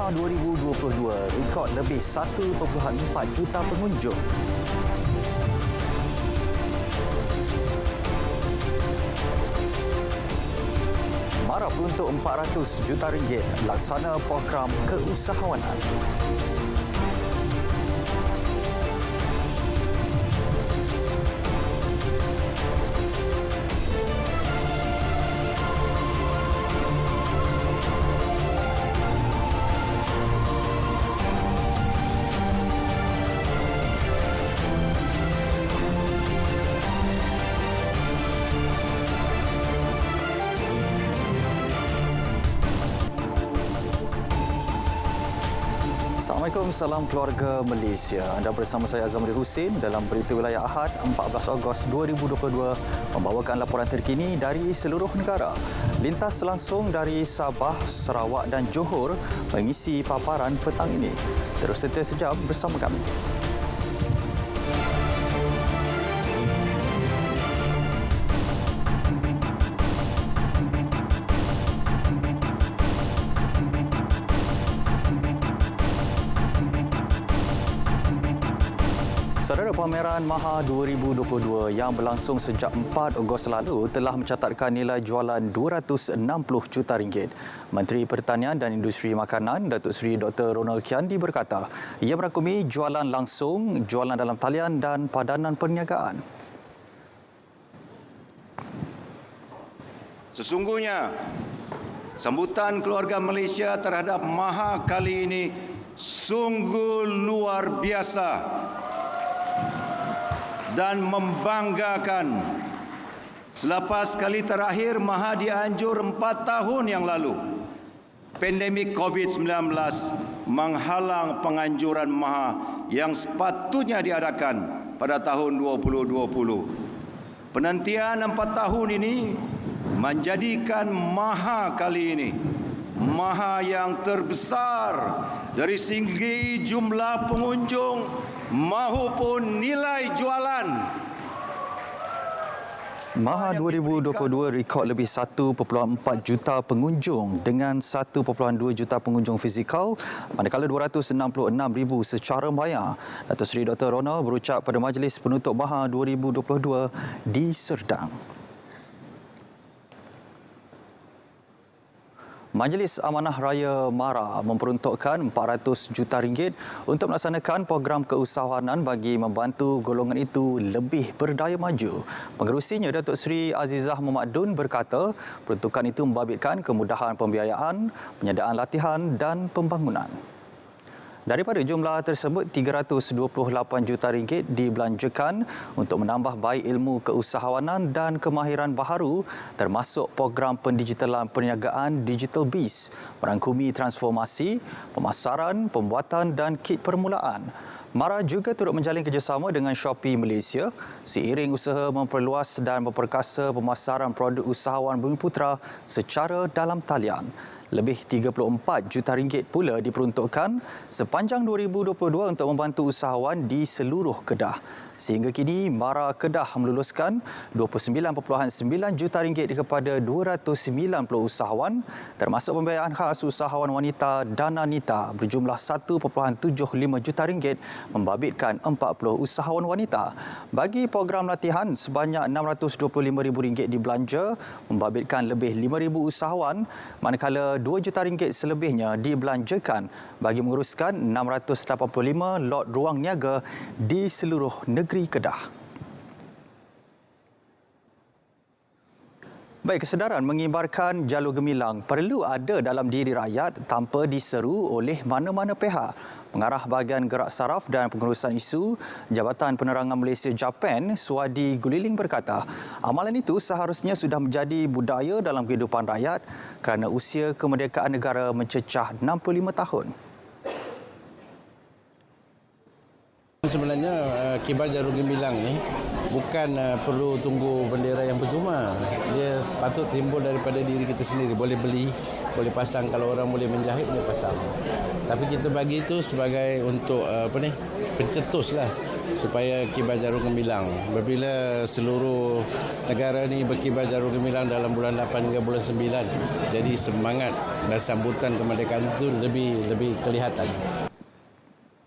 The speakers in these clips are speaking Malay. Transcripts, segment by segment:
Maha 2022 rekod lebih 1.4 juta pengunjung. Mara peruntuk RM400 juta laksana program keusahawanan. Assalamualaikum, salam keluarga Malaysia. Anda bersama saya Azamri Hussein dalam Berita Wilayah Ahad 14 Ogos 2022 membawakan laporan terkini dari seluruh negara. Lintas langsung dari Sabah, Sarawak dan Johor mengisi paparan petang ini. Terus setia sejam bersama kami. Saudara, pameran Maha 2022 yang berlangsung sejak 4 Ogos lalu telah mencatatkan nilai jualan RM260 juta. Menteri Pertanian dan Industri Makanan, Datuk Seri Dr. Ronald Kiandi berkata, ia merangkumi jualan langsung, jualan dalam talian dan padanan perniagaan. Sesungguhnya, sambutan keluarga Malaysia terhadap Maha kali ini sungguh luar biasa dan membanggakan. Selepas kali terakhir Maha dianjur 4 tahun yang lalu, pandemik COVID-19 menghalang penganjuran Maha yang sepatutnya diadakan pada tahun 2020. Penantian 4 tahun ini menjadikan Maha kali ini Maha yang terbesar dari segi jumlah pengunjung maupun nilai jualan. Maha 2022 rekod lebih 1.4 juta pengunjung dengan 1.2 juta pengunjung fizikal, manakala 266,000 secara maya. Datuk Seri Dr. Ronald berucap pada majlis penutup Maha 2022 di Serdang. Majlis Amanah Raya MARA memperuntukkan RM400 juta untuk melaksanakan program keusahawanan bagi membantu golongan itu lebih berdaya maju. Pengerusinya Datuk Seri Azizah Muhammad Dun berkata, peruntukan itu membabitkan kemudahan pembiayaan, penyediaan latihan dan pembangunan. Daripada jumlah tersebut, RM328 juta dibelanjakan untuk menambah baik ilmu keusahawanan dan kemahiran baharu termasuk program pendigitalan perniagaan Digital Biz, merangkumi transformasi, pemasaran, pembuatan dan kit permulaan. MARA juga turut menjalin kerjasama dengan Shopee Malaysia seiring usaha memperluas dan memperkasa pemasaran produk usahawan Bumiputera secara dalam talian. Lebih RM34 juta pula diperuntukkan sepanjang 2022 untuk membantu usahawan di seluruh Kedah. Sehingga kini, MARA Kedah meluluskan RM29.9 juta kepada 290 usahawan termasuk pembiayaan khas usahawan wanita Dana Nita berjumlah RM1.75 juta membabitkan 40 usahawan wanita. Bagi program latihan, sebanyak RM625,000 dibelanja membabitkan lebih 5,000 usahawan, manakala RM2 juta selebihnya dibelanjakan bagi menguruskan 685 lot ruang niaga di seluruh negeri Kedah. Baik, kesedaran mengibarkan jalur gemilang perlu ada dalam diri rakyat tanpa diseru oleh mana-mana pihak. Pengarah Bahagian Gerak Saraf dan Pengurusan Isu Jabatan Penerangan Malaysia Japan, Suwadi Guliling berkata, amalan itu seharusnya sudah menjadi budaya dalam kehidupan rakyat kerana usia kemerdekaan negara mencecah 65 tahun. Sebenarnya kibar jarum gemilang ni bukan perlu tunggu bendera yang percuma. Dia patut timbul daripada diri kita sendiri. Boleh beli, boleh pasang. Kalau orang boleh menjahit, dia pasang. Tapi kita bagi itu sebagai untuk pencetus lah, supaya kibar jarum gemilang. Apabila seluruh negara ni berkibar jarum gemilang dalam bulan 8 hingga bulan 9, jadi semangat dan sambutan kemerdekaan itu lebih kelihatan.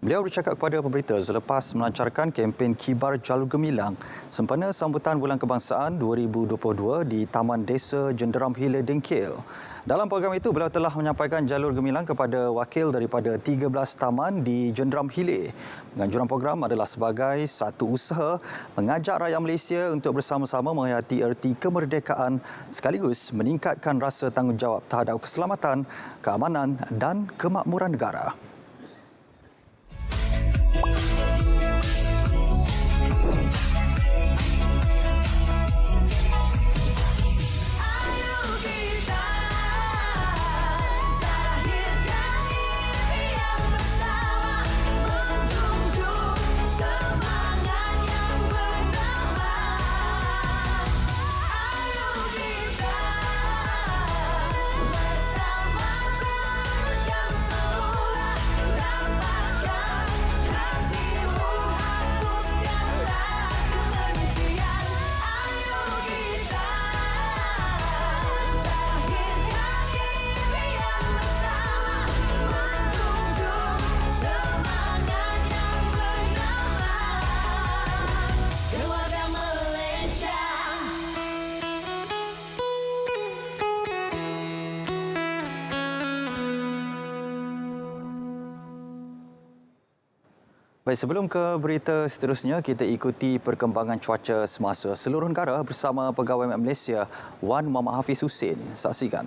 Beliau bercakap kepada pemberita selepas melancarkan kempen Kibar Jalur Gemilang sempena sambutan Bulan Kebangsaan 2022 di Taman Desa Jenderam Hila Dengkil. Dalam program itu, beliau telah menyampaikan jalur gemilang kepada wakil daripada 13 taman di Jenderam Hilir. Penganjuran program adalah sebagai satu usaha mengajak rakyat Malaysia untuk bersama-sama menghayati erti kemerdekaan sekaligus meningkatkan rasa tanggungjawab terhadap keselamatan, keamanan dan kemakmuran negara. Baik, sebelum ke berita seterusnya, kita ikuti perkembangan cuaca semasa seluruh negara bersama Pegawai Met Malaysia Wan Muhammad Hafiz Hussein. Saksikan.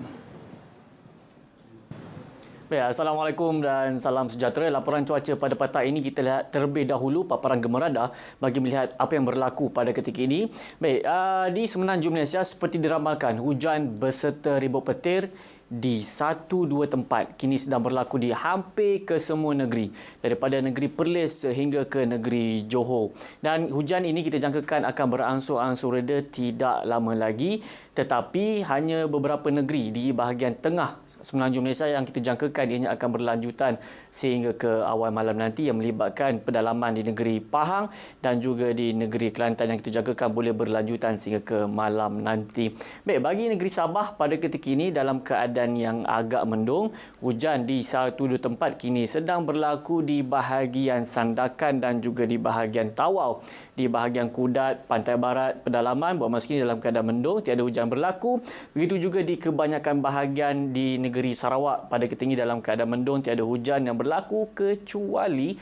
Baik, Assalamualaikum dan salam sejahtera. Laporan cuaca pada petang ini kita lihat terlebih dahulu paparan gemerada bagi melihat apa yang berlaku pada ketika ini. Baik, di semenanjung Malaysia seperti diramalkan, hujan berserta ribut petir di 1-2 tempat kini sedang berlaku di hampir ke semua negeri, daripada negeri Perlis sehingga ke negeri Johor. Dan hujan ini kita jangkakan akan berangsur-angsur reda tidak lama lagi, tetapi hanya beberapa negeri di bahagian tengah semenanjung Malaysia yang kita jangkakan ianya akan berlanjutan sehingga ke awal malam nanti, yang melibatkan pedalaman di negeri Pahang dan juga di negeri Kelantan yang kita jangkakan boleh berlanjutan sehingga ke malam nanti. Baik, bagi negeri Sabah pada ketika ini dalam keadaan yang agak mendung, hujan di 1-2 tempat kini sedang berlaku di bahagian Sandakan dan juga di bahagian Tawau. Di bahagian Kudat, Pantai Barat, pedalaman buat masa kini dalam keadaan mendung, tiada hujan berlaku. Begitu juga di kebanyakan bahagian di negeri Sarawak pada ketika ini dalam keadaan mendung, tiada hujan yang berlaku kecuali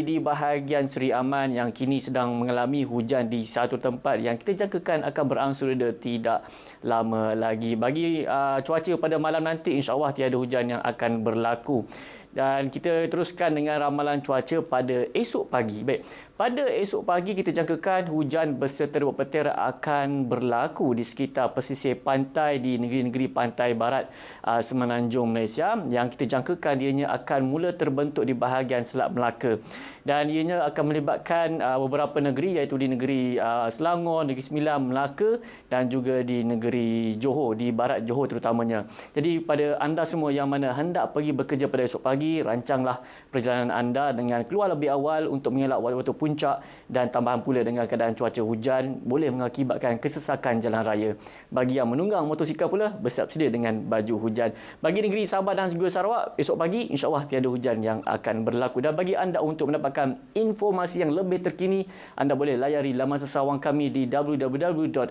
di bahagian Seri Aman yang kini sedang mengalami hujan di satu tempat yang kita jangkakan akan berangsur reda tidak lama lagi. Bagi cuaca pada malam nanti, insya-Allah tiada hujan yang akan berlaku. Dan kita teruskan dengan ramalan cuaca pada esok pagi. Baik, pada esok pagi kita jangkakan hujan berserta ribut petir akan berlaku di sekitar pesisir pantai di negeri-negeri pantai barat semenanjung Malaysia, yang kita jangkakan ianya akan mula terbentuk di bahagian Selat Melaka. Dan ianya akan melibatkan beberapa negeri, iaitu di negeri Selangor, Negeri Sembilan, Melaka dan juga di negeri Johor, di barat Johor terutamanya. Jadi pada anda semua yang mana hendak pergi bekerja pada esok pagi, rancanglah perjalanan anda dengan keluar lebih awal untuk mengelak waktu-waktu puncak, dan tambahan pula dengan keadaan cuaca hujan boleh mengakibatkan kesesakan jalan raya. Bagi yang menunggang motosikal pula, bersiap sedia dengan baju hujan. Bagi negeri Sabah dan juga Sarawak, esok pagi insya-Allah tiada hujan yang akan berlaku. Dan bagi anda untuk mendapatkan informasi yang lebih terkini, anda boleh layari laman sesawang kami di www.met.gov.my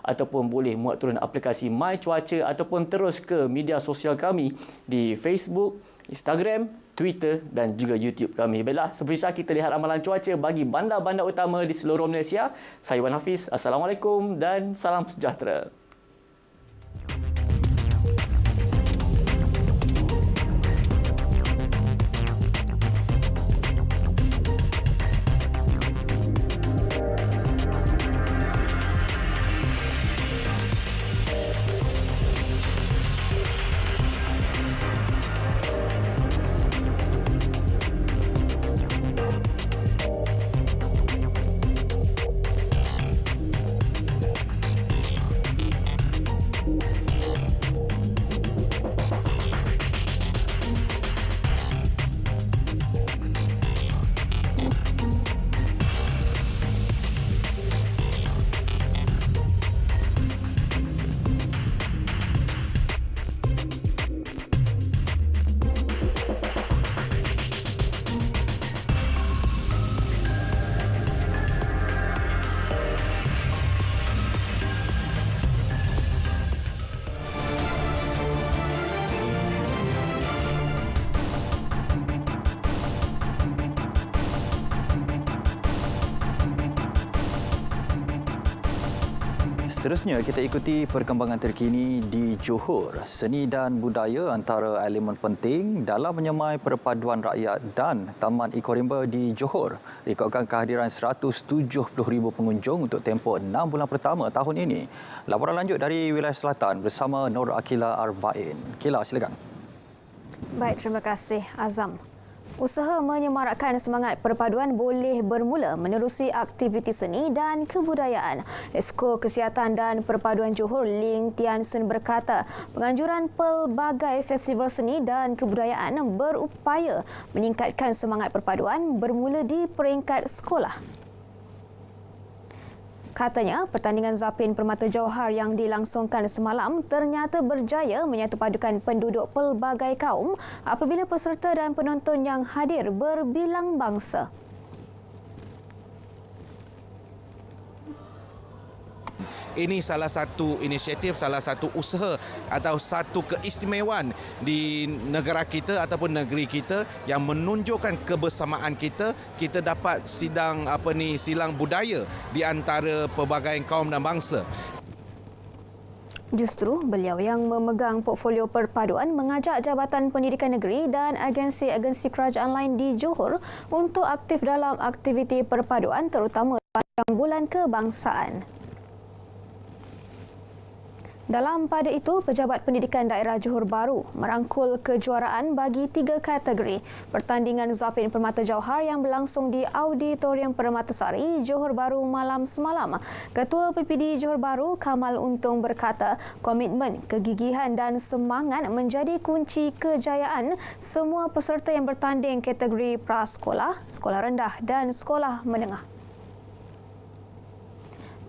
ataupun boleh muat turun aplikasi My Cuaca ataupun terus ke media sosial kami di Facebook, Instagram, Twitter dan juga YouTube kami. Baiklah, seperti sahaja kita lihat ramalan cuaca bagi bandar-bandar utama di seluruh Malaysia. Saya Wan Hafiz. Assalamualaikum dan salam sejahtera. Seterusnya, kita ikuti perkembangan terkini di Johor. Seni dan budaya antara elemen penting dalam menyemai perpaduan rakyat dan Taman Ekorimba di Johor. Rekodkan kehadiran 170,000 pengunjung untuk tempoh 6 bulan pertama tahun ini. Laporan lanjut dari wilayah selatan bersama Nur Akila Arba'in. Kila, silakan. Baik, terima kasih Azam. Usaha menyemarakkan semangat perpaduan boleh bermula menerusi aktiviti seni dan kebudayaan. Esko Kesihatan dan Perpaduan Johor Ling Tian Sun berkata, penganjuran pelbagai festival seni dan kebudayaan berupaya meningkatkan semangat perpaduan bermula di peringkat sekolah. Katanya, pertandingan Zapin Permata Jauhar yang dilangsungkan semalam ternyata berjaya menyatupadukan penduduk pelbagai kaum apabila peserta dan penonton yang hadir berbilang bangsa. Ini salah satu inisiatif, salah satu usaha atau satu keistimewaan di negara kita ataupun negeri kita yang menunjukkan kebersamaan kita. Kita dapat silang budaya di antara pelbagai kaum dan bangsa. Justru beliau yang memegang portfolio perpaduan mengajak Jabatan Pendidikan Negeri dan agensi-agensi kerajaan lain di Johor untuk aktif dalam aktiviti perpaduan terutama sepanjang bulan kebangsaan. Dalam pada itu, Pejabat Pendidikan Daerah Johor Bahru merangkul kejuaraan bagi 3 kategori. Pertandingan Zapin Permata Jauhar yang berlangsung di Auditorium Permatasari, Johor Bahru malam semalam. Ketua PPD Johor Bahru, Kamal Untung berkata, komitmen, kegigihan dan semangat menjadi kunci kejayaan semua peserta yang bertanding kategori prasekolah, sekolah rendah dan sekolah menengah.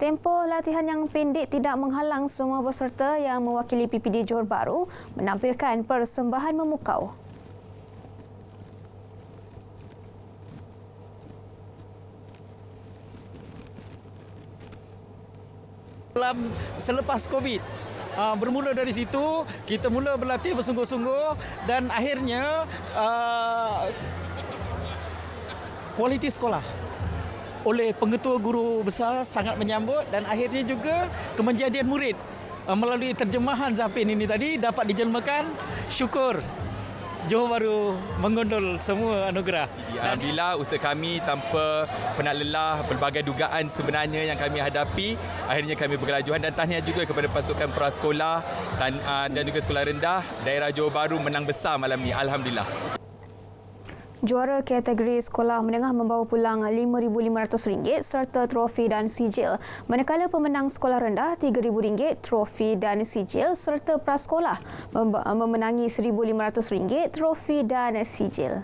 Tempoh latihan yang pendek tidak menghalang semua peserta yang mewakili PPD Johor Bahru menampilkan persembahan memukau. Selepas COVID, bermula dari situ, kita mula berlatih bersungguh-sungguh dan akhirnya kualiti sekolah oleh pengetua guru besar sangat menyambut dan akhirnya juga kemenjadian murid melalui terjemahan Zapin ini tadi dapat dijelmakan. Syukur Johor Bahru menggondol semua anugerah. Alhamdulillah, usaha kami tanpa penat lelah, pelbagai dugaan sebenarnya yang kami hadapi, akhirnya kami berkelajuan dan tahniah juga kepada pasukan prasekolah dan juga sekolah rendah daerah Johor Bahru menang besar malam ini. Alhamdulillah. Juara kategori sekolah menengah membawa pulang RM5,500 serta trofi dan sijil. Manakala pemenang sekolah rendah RM3,000 trofi dan sijil serta prasekolah memenangi RM1,500 trofi dan sijil.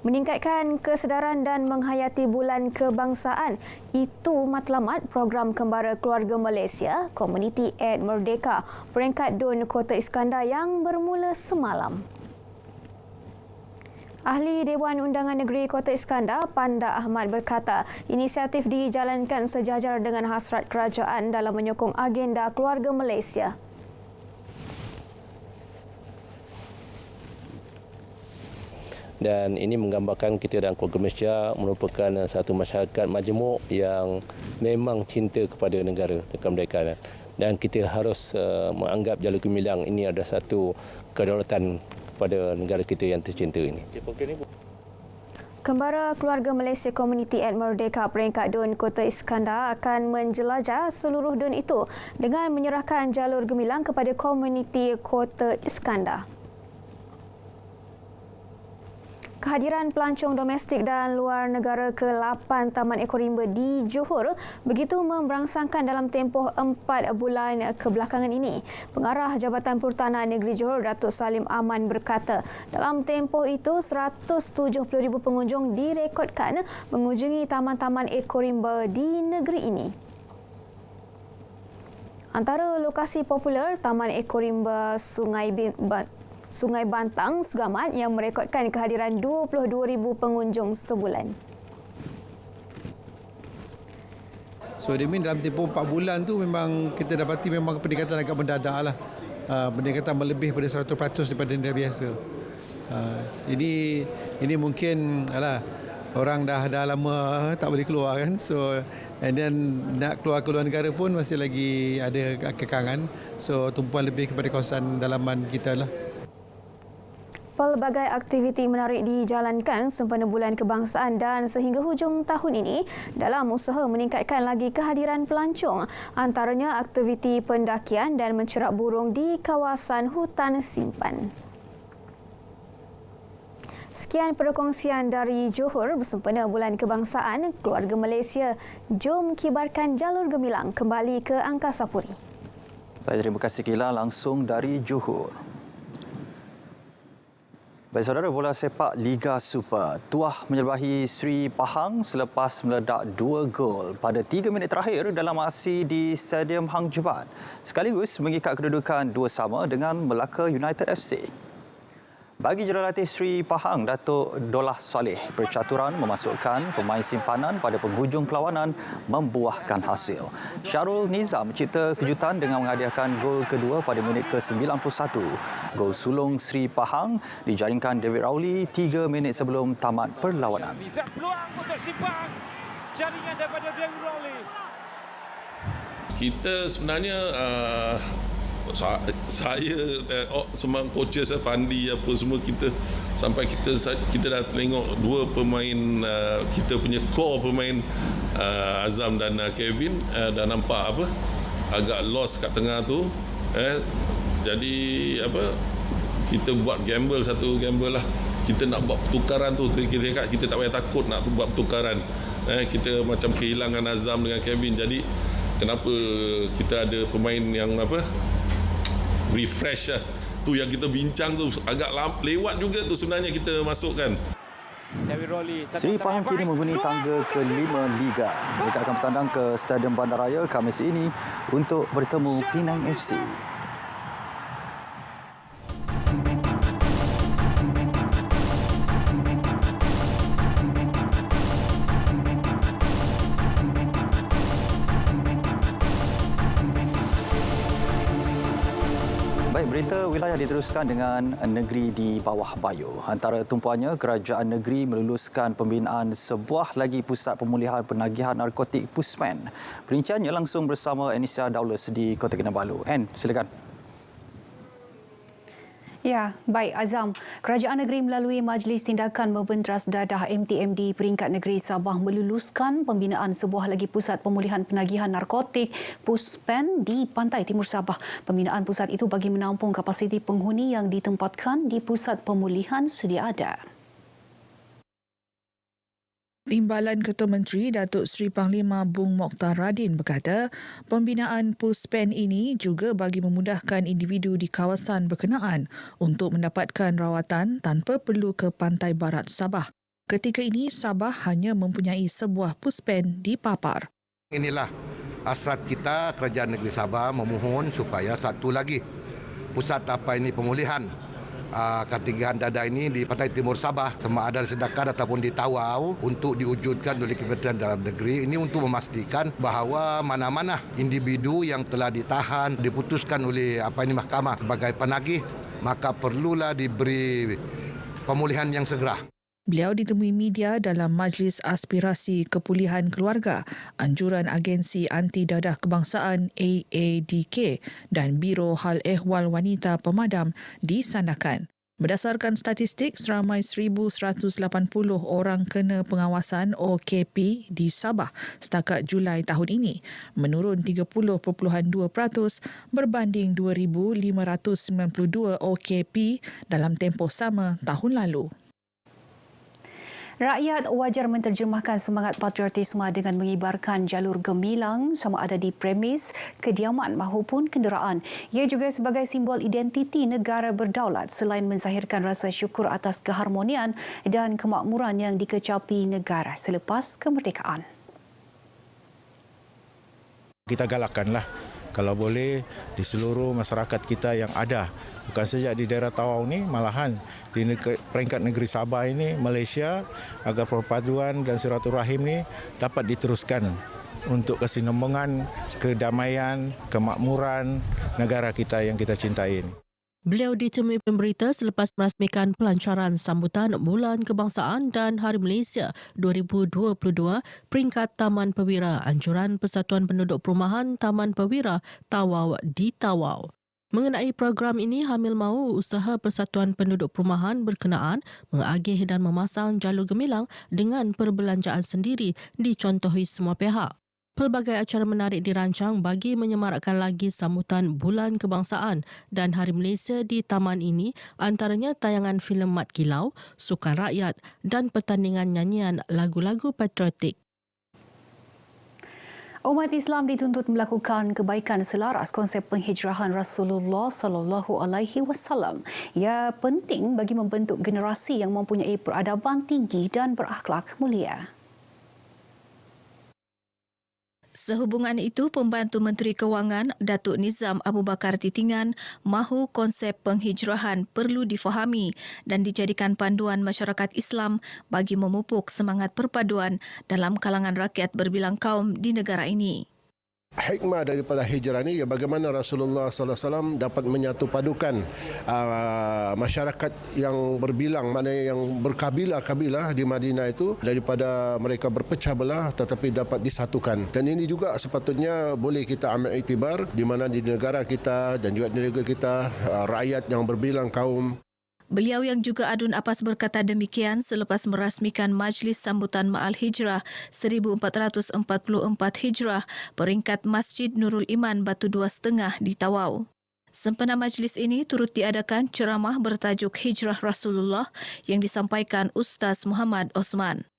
Meningkatkan kesedaran dan menghayati bulan kebangsaan, itu matlamat program Kembara Keluarga Malaysia Community Aid Merdeka peringkat DUN Kota Iskandar yang bermula semalam. Ahli Dewan Undangan Negeri Kota Iskandar, Panda Ahmad berkata, inisiatif dijalankan sejajar dengan hasrat kerajaan dalam menyokong agenda keluarga Malaysia. Dan ini menggambarkan kita dan keluarga Malaysia merupakan satu masyarakat majmuk yang memang cinta kepada negara dan kemerdekaan. Dan kita harus menganggap Jalur Gemilang ini adalah satu kedaulatan pada negara kita yang tercinta ini. Kembara Keluarga Malaysia Community Aid Merdeka peringkat DUN Kota Iskandar akan menjelajah seluruh DUN itu dengan menyerahkan jalur gemilang kepada komuniti Kota Iskandar. Kehadiran pelancong domestik dan luar negara ke-8 Taman Ekorimba di Johor begitu memberangsangkan dalam tempoh 4 bulan kebelakangan ini. Pengarah Jabatan Perhutanan Negeri Johor, Datuk Salim Aman berkata, dalam tempoh itu 170,000 pengunjung direkodkan mengunjungi taman-taman ekorimba di negeri ini. Antara lokasi popular, Taman Ekorimba Sungai Bantang Segamat yang merekodkan kehadiran 22,000 pengunjung sebulan. So, I mean, dalam tempoh 4 bulan tu memang kita dapati memang peningkatan agak mendadak lah. Peningkatan melebih pada 100% daripada yang biasa. Ini mungkin orang dah lama tak boleh keluar kan. So and then nak keluar negara pun masih lagi ada kekangan. So tumpuan lebih kepada kawasan dalaman kita lah. Pelbagai aktiviti menarik dijalankan sempena Bulan Kebangsaan dan sehingga hujung tahun ini dalam usaha meningkatkan lagi kehadiran pelancong, antaranya aktiviti pendakian dan mencerap burung di kawasan hutan simpan. Sekian perkongsian dari Johor bersempena Bulan Kebangsaan. Keluarga Malaysia, jom kibarkan jalur gemilang kembali ke Angkasa Puri. Baik, terima kasih Kila langsung dari Johor. Baik saudara, bola sepak Liga Super tuah menyerbahi Sri Pahang selepas meledak 2 gol pada 3 minit terakhir dalam aksi di Stadium Hang Jebat, sekaligus mengikat kedudukan 2-2 dengan Melaka United FC. Bagi jurulatih Sri Pahang, Datuk Dolah Saleh, percaturan memasukkan pemain simpanan pada penghujung perlawanan membuahkan hasil. Syarul Nizam mencipta kejutan dengan menghadiahkan gol kedua pada minit ke-91. Gol sulung Sri Pahang dijaringkan David Rowley 3 minit sebelum tamat perlawanan. Peluang untuk Sri Pahang. Jaringan daripada David Rowley. Kita sebenarnya saya semua coaches Fandi apa semua kita sampai kita dah tengok dua pemain kita punya core pemain Azam dan Kevin dah nampak agak lost kat tengah tu jadi kita buat satu gamble lah, kita nak buat pertukaran tu, kita tak payah takut nak buat pertukaran, kita macam kehilangan Azam dengan Kevin, jadi kenapa kita ada pemain yang refresh lah. Tu yang kita bincang tu agak lewat juga tu sebenarnya kita masukkan. Sri Pahang kini menghuni tangga ke-5 Liga. Mereka akan bertandang ke Stadium Bandaraya Khamis ini untuk bertemu Penang FC. Berita wilayah diteruskan dengan negeri di bawah bayu. Antara tumpuannya, kerajaan negeri meluluskan pembinaan sebuah lagi pusat pemulihan penagihan narkotik PUSPEN. Perinciannya langsung bersama Anisia Daulas di Kota Kinabalu. Silakan. Ya, baik Azam. Kerajaan negeri melalui Majlis Tindakan Membenteras Dadah MTMD peringkat negeri Sabah meluluskan pembinaan sebuah lagi pusat pemulihan penagihan narkotik PUSPEN di Pantai Timur Sabah. Pembinaan pusat itu bagi menampung kapasiti penghuni yang ditempatkan di pusat pemulihan sedia ada. Timbalan Ketua Menteri Datuk Seri Panglima Bung Mokhtar Radin berkata, pembinaan PUSPEN ini juga bagi memudahkan individu di kawasan berkenaan untuk mendapatkan rawatan tanpa perlu ke pantai barat Sabah. Ketika ini, Sabah hanya mempunyai sebuah PUSPEN di Papar. Inilah hasrat kita, Kerajaan Negeri Sabah memohon supaya satu lagi pusat pemulihan ketinggian dada ini di Pantai Timur Sabah, sama ada di Sedakar ataupun di Tawau, untuk diwujudkan oleh Kementerian Dalam Negeri. Ini untuk memastikan bahawa mana-mana individu yang telah ditahan, diputuskan oleh mahkamah sebagai penagih, maka perlulah diberi pemulihan yang segera. Beliau ditemui media dalam Majlis Aspirasi Kepulihan Keluarga, anjuran Agensi Anti Dadah Kebangsaan AADK dan Biro Hal Ehwal Wanita Pemadam disandarkan. Berdasarkan statistik, seramai 1,180 orang kena pengawasan OKP di Sabah setakat Julai tahun ini, menurun 30.2% berbanding 2,592 OKP dalam tempoh sama tahun lalu. Rakyat wajar menterjemahkan semangat patriotisme dengan mengibarkan jalur gemilang sama ada di premis, kediaman maupun kenderaan. Ia juga sebagai simbol identiti negara berdaulat selain menzahirkan rasa syukur atas keharmonian dan kemakmuran yang dikecapi negara selepas kemerdekaan. Kita galakkanlah kalau boleh di seluruh masyarakat kita yang ada. Bukan saja di daerah Tawau ni, malahan di peringkat negeri Sabah ini, Malaysia, agar perpaduan dan silaturahim ni dapat diteruskan untuk kesinambungan, kedamaian, kemakmuran negara kita yang kita cintai ini. Beliau ditemui pemberita selepas merasmikan pelancaran sambutan Bulan Kebangsaan dan Hari Malaysia 2022 peringkat Taman Perwira Anjuran Persatuan Penduduk Perumahan Taman Perwira Tawau di Tawau. Mengenai program ini, Hamil mahu usaha Persatuan Penduduk Perumahan berkenaan mengagih dan memasang jalur gemilang dengan perbelanjaan sendiri dicontohi semua pihak. Pelbagai acara menarik dirancang bagi menyemarakkan lagi sambutan Bulan Kebangsaan dan Hari Malaysia di taman ini, antaranya tayangan filem Mat Kilau, sukan rakyat dan pertandingan nyanyian lagu-lagu patriotik. Umat Islam dituntut melakukan kebaikan selaras konsep penghijrahan Rasulullah sallallahu alaihi wasallam. Ia penting bagi membentuk generasi yang mempunyai peradaban tinggi dan berakhlak mulia. Sehubungan itu, Pembantu Menteri Kewangan Datuk Nizam Abu Bakar Titingan mahu konsep penghijrahan perlu difahami dan dijadikan panduan masyarakat Islam bagi memupuk semangat perpaduan dalam kalangan rakyat berbilang kaum di negara ini. Hikmah daripada hijrah ini, bagaimana Rasulullah SAW dapat menyatu padukan masyarakat yang berbilang, maknanya yang berkabilah-kabilah di Madinah itu, daripada mereka berpecah belah tetapi dapat disatukan. Dan ini juga sepatutnya boleh kita ambil iktibar di mana di negara kita dan juga di negara kita rakyat yang berbilang kaum. Beliau yang juga adun Apas berkata demikian selepas merasmikan Majlis Sambutan Ma'al Hijrah 1444 Hijrah peringkat Masjid Nurul Iman Batu 2.5 di Tawau. Sempena majlis ini turut diadakan ceramah bertajuk Hijrah Rasulullah yang disampaikan Ustaz Muhammad Osman.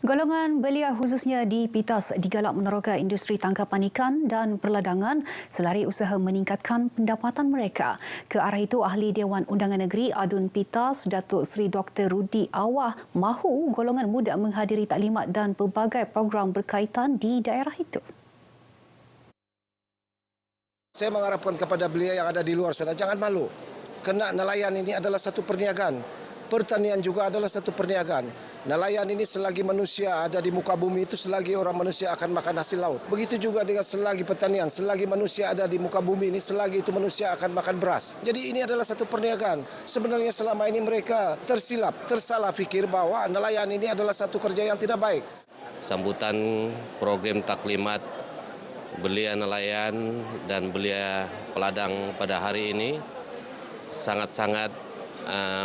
Golongan belia khususnya di Pitas digalak meneroka industri tangkapan ikan dan perladangan selari usaha meningkatkan pendapatan mereka. Ke arah itu, Ahli Dewan Undangan Negeri Adun Pitas, Datuk Seri Dr. Rudi Awah mahu golongan muda menghadiri taklimat dan pelbagai program berkaitan di daerah itu. Saya mengharapkan kepada belia yang ada di luar sana, jangan malu. Kerana nelayan ini adalah satu perniagaan. Pertanian juga adalah satu perniagaan. Nelayan ini selagi manusia ada di muka bumi itu, selagi orang manusia akan makan hasil laut. Begitu juga dengan selagi pertanian, selagi manusia ada di muka bumi ini, selagi itu manusia akan makan beras. Jadi ini adalah satu perniagaan. Sebenarnya selama ini mereka tersalah fikir bahawa nelayan ini adalah satu kerja yang tidak baik. Sambutan program taklimat belia nelayan dan belia peladang pada hari ini sangat-sangat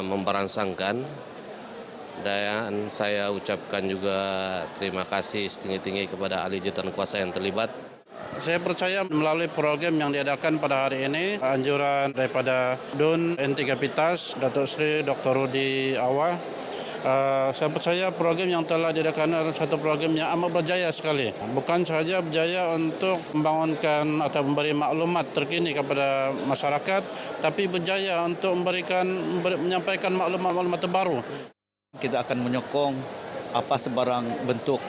memberangsangkan, dan saya ucapkan juga terima kasih setinggi-tinggi kepada ahli jawatan kuasa yang terlibat. Saya percaya melalui program yang diadakan pada hari ini, anjuran daripada DUN N3 Pitas, Datuk Seri Dr. Rudi Awah, saya percaya program yang telah diadakan adalah satu program yang amat berjaya sekali. Bukan sahaja berjaya untuk membangunkan atau memberi maklumat terkini kepada masyarakat, tapi berjaya untuk menyampaikan maklumat-maklumat terbaru. Kita akan menyokong apa sebarang bentuk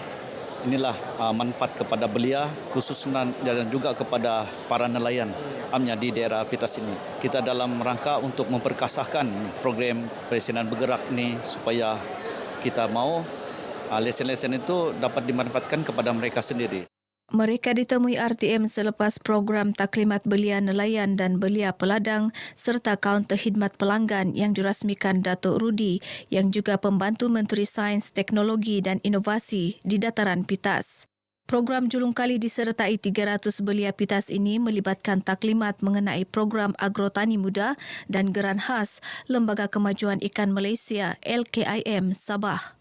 inilah manfaat kepada belia khususnya dan juga kepada para nelayan amnya di daerah Pitas ini. Kita dalam rangka untuk memperkasahkan program Presiden Bergerak ini supaya kita mau lesen-lesen itu dapat dimanfaatkan kepada mereka sendiri. Mereka ditemui RTM selepas program taklimat belia nelayan dan belia peladang serta kaunter khidmat pelanggan yang dirasmikan Datuk Rudi yang juga Pembantu Menteri Sains, Teknologi dan Inovasi di dataran Pitas. Program julung kali disertai 300 belia Pitas ini melibatkan taklimat mengenai program agrotani muda dan geran khas Lembaga Kemajuan Ikan Malaysia LKIM Sabah.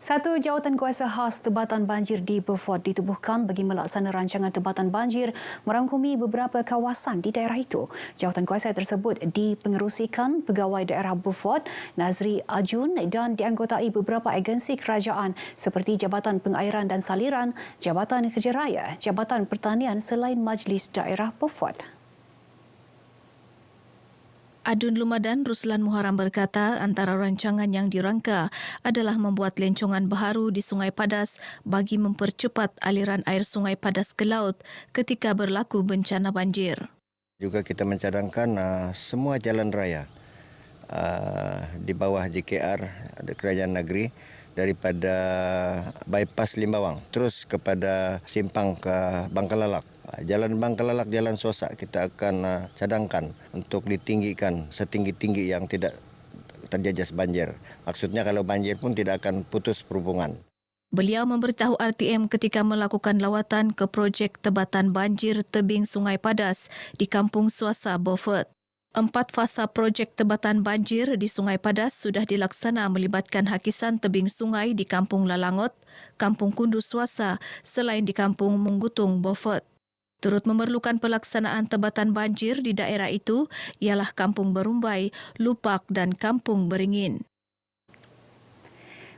Satu jawatan kuasa khas Tebatan Banjir di Beaufort ditubuhkan bagi melaksana rancangan Tebatan Banjir merangkumi beberapa kawasan di daerah itu. Jawatan kuasa tersebut dipengerusikan Pegawai Daerah Beaufort, Nazri Ajun dan dianggotai beberapa agensi kerajaan seperti Jabatan Pengairan dan Saliran, Jabatan Kerja Raya, Jabatan Pertanian selain Majlis Daerah Beaufort. Adun Lumadan Ruslan Muharam berkata antara rancangan yang dirangka adalah membuat lencongan baharu di Sungai Padas bagi mempercepat aliran air Sungai Padas ke laut ketika berlaku bencana banjir. Juga kita mencadangkan semua jalan raya di bawah JKR Kerajaan Negeri daripada bypass Limbawang terus kepada simpang ke Bangkalalak. Jalan Bangkalalak, Jalan Sosak kita akan cadangkan untuk ditinggikan setinggi-tinggi yang tidak terjejas banjir. Maksudnya kalau banjir pun tidak akan putus perhubungan. Beliau memberitahu RTM ketika melakukan lawatan ke projek tebatan banjir tebing Sungai Padas di Kampung Suasa, Beaufort. 4 fasa projek tebatan banjir di Sungai Padas sudah dilaksana melibatkan hakisan tebing sungai di Kampung Lalangot, Kampung Kundu Suasa selain di Kampung Munggutung, Beaufort. Turut memerlukan pelaksanaan tebatan banjir di daerah itu ialah Kampung Berumbai, Lupak dan Kampung Beringin.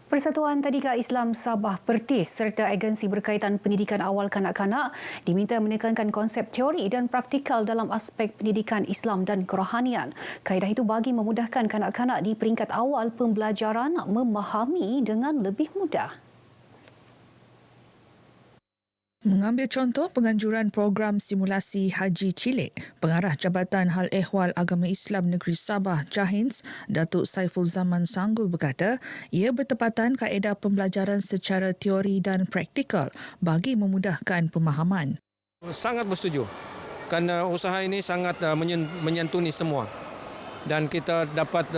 Persatuan Tadika Islam Sabah Pertis serta agensi berkaitan pendidikan awal kanak-kanak diminta menekankan konsep teori dan praktikal dalam aspek pendidikan Islam dan kerohanian. Kaedah itu bagi memudahkan kanak-kanak di peringkat awal pembelajaran memahami dengan lebih mudah. Mengambil contoh penganjuran program simulasi Haji Cilik, Pengarah Jabatan Hal Ehwal Agama Islam Negeri Sabah Jahins, Datuk Saiful Zaman Sanggul berkata, ia bertepatan kaedah pembelajaran secara teori dan praktikal bagi memudahkan pemahaman. Sangat bersetuju kerana usaha ini sangat menyentuni semua dan kita dapat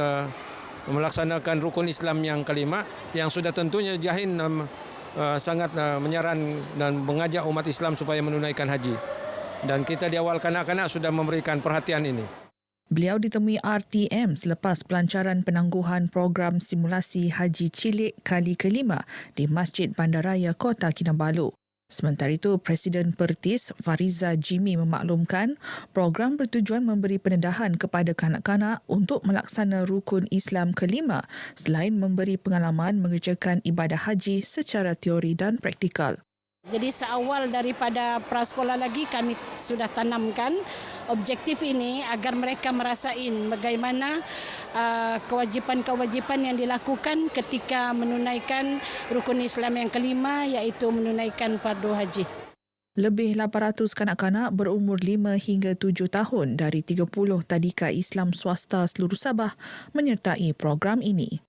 melaksanakan rukun Islam yang kelima yang sudah tentunya Jahin sangat menyaran dan mengajak umat Islam supaya menunaikan haji. Dan kita di awal kanak-kanak sudah memberikan perhatian ini. Beliau ditemui RTM selepas pelancaran penangguhan program simulasi Haji Cilik kali kelima di Masjid Bandaraya Kota Kinabalu. Sementara itu, Presiden Pertis Fariza Jimmy memaklumkan program bertujuan memberi pendedahan kepada kanak-kanak untuk melaksana rukun Islam kelima selain memberi pengalaman mengerjakan ibadah haji secara teori dan praktikal. Jadi seawal daripada prasekolah lagi kami sudah tanamkan objektif ini agar mereka merasain bagaimana kewajipan-kewajipan yang dilakukan ketika menunaikan rukun Islam yang kelima iaitu menunaikan fardu haji. Lebih 800 kanak-kanak berumur 5 hingga 7 tahun dari 30 tadika Islam swasta seluruh Sabah menyertai program ini.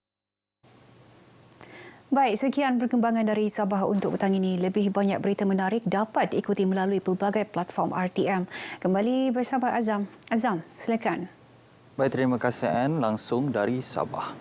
Baik, sekian perkembangan dari Sabah untuk petang ini. Lebih banyak berita menarik dapat diikuti melalui pelbagai platform RTM. Kembali bersama Azam. Azam, silakan. Baik, terima kasih Ann, langsung dari Sabah.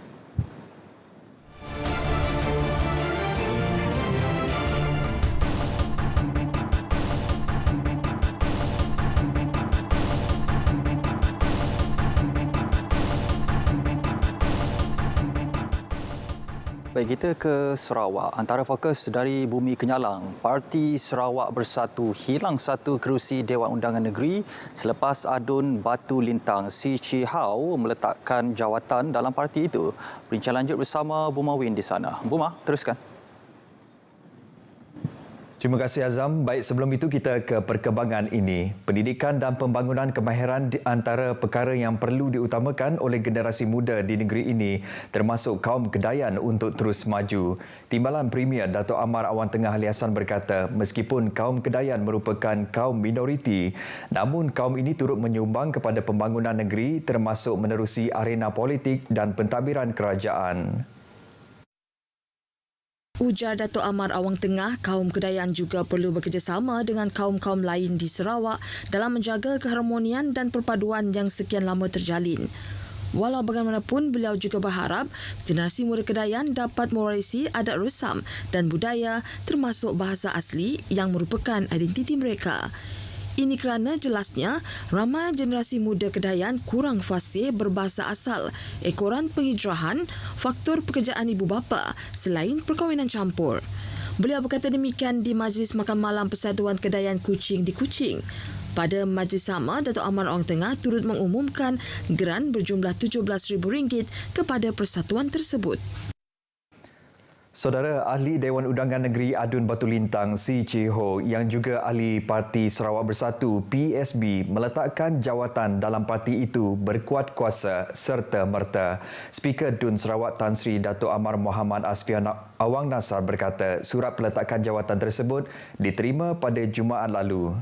Baik, kita ke Sarawak. Antara fokus dari Bumi Kenyalang, Parti Sarawak Bersatu hilang satu kerusi Dewan Undangan Negeri selepas adun batu lintang Si Chi Hau meletakkan jawatan dalam parti itu. Perbincangan lanjut bersama Buma Win di sana. Buma, teruskan. Terima kasih Azam. Baik, sebelum itu kita ke perkembangan ini. Pendidikan dan pembangunan kemahiran di antara perkara yang perlu diutamakan oleh generasi muda di negeri ini termasuk kaum Kedayan untuk terus maju. Timbalan Premier Dato' Amar Awang Tengah Ali Hassan berkata, meskipun kaum Kedayan merupakan kaum minoriti, namun kaum ini turut menyumbang kepada pembangunan negeri termasuk menerusi arena politik dan pentadbiran kerajaan. Ujar Dato' Amar Awang Tengah, kaum Kedayan juga perlu bekerjasama dengan kaum-kaum lain di Sarawak dalam menjaga keharmonian dan perpaduan yang sekian lama terjalin. Walau bagaimanapun, beliau juga berharap generasi muda Kedayan dapat mewarisi adat resam dan budaya termasuk bahasa asli yang merupakan identiti mereka. Ini kerana jelasnya ramai generasi muda Kedayan kurang fasih berbahasa asal, ekoran penghijrahan, faktor pekerjaan ibu bapa selain perkahwinan campur. Beliau berkata demikian di Majlis Makan Malam Persatuan Kedayan Kuching di Kuching. Pada majlis sama, Dato' Amar Awang Tengah turut mengumumkan geran berjumlah RM17,000 kepada persatuan tersebut. Saudara Ahli Dewan Undangan Negeri Adun Batu Lintang Si Chi Ho yang juga Ahli Parti Sarawak Bersatu PSB meletakkan jawatan dalam parti itu berkuat kuasa serta merta. Speaker DUN Sarawak Tan Sri Dato' Amar Muhammad Asfian Awang Nasar berkata surat peletakan jawatan tersebut diterima pada Jumaat lalu.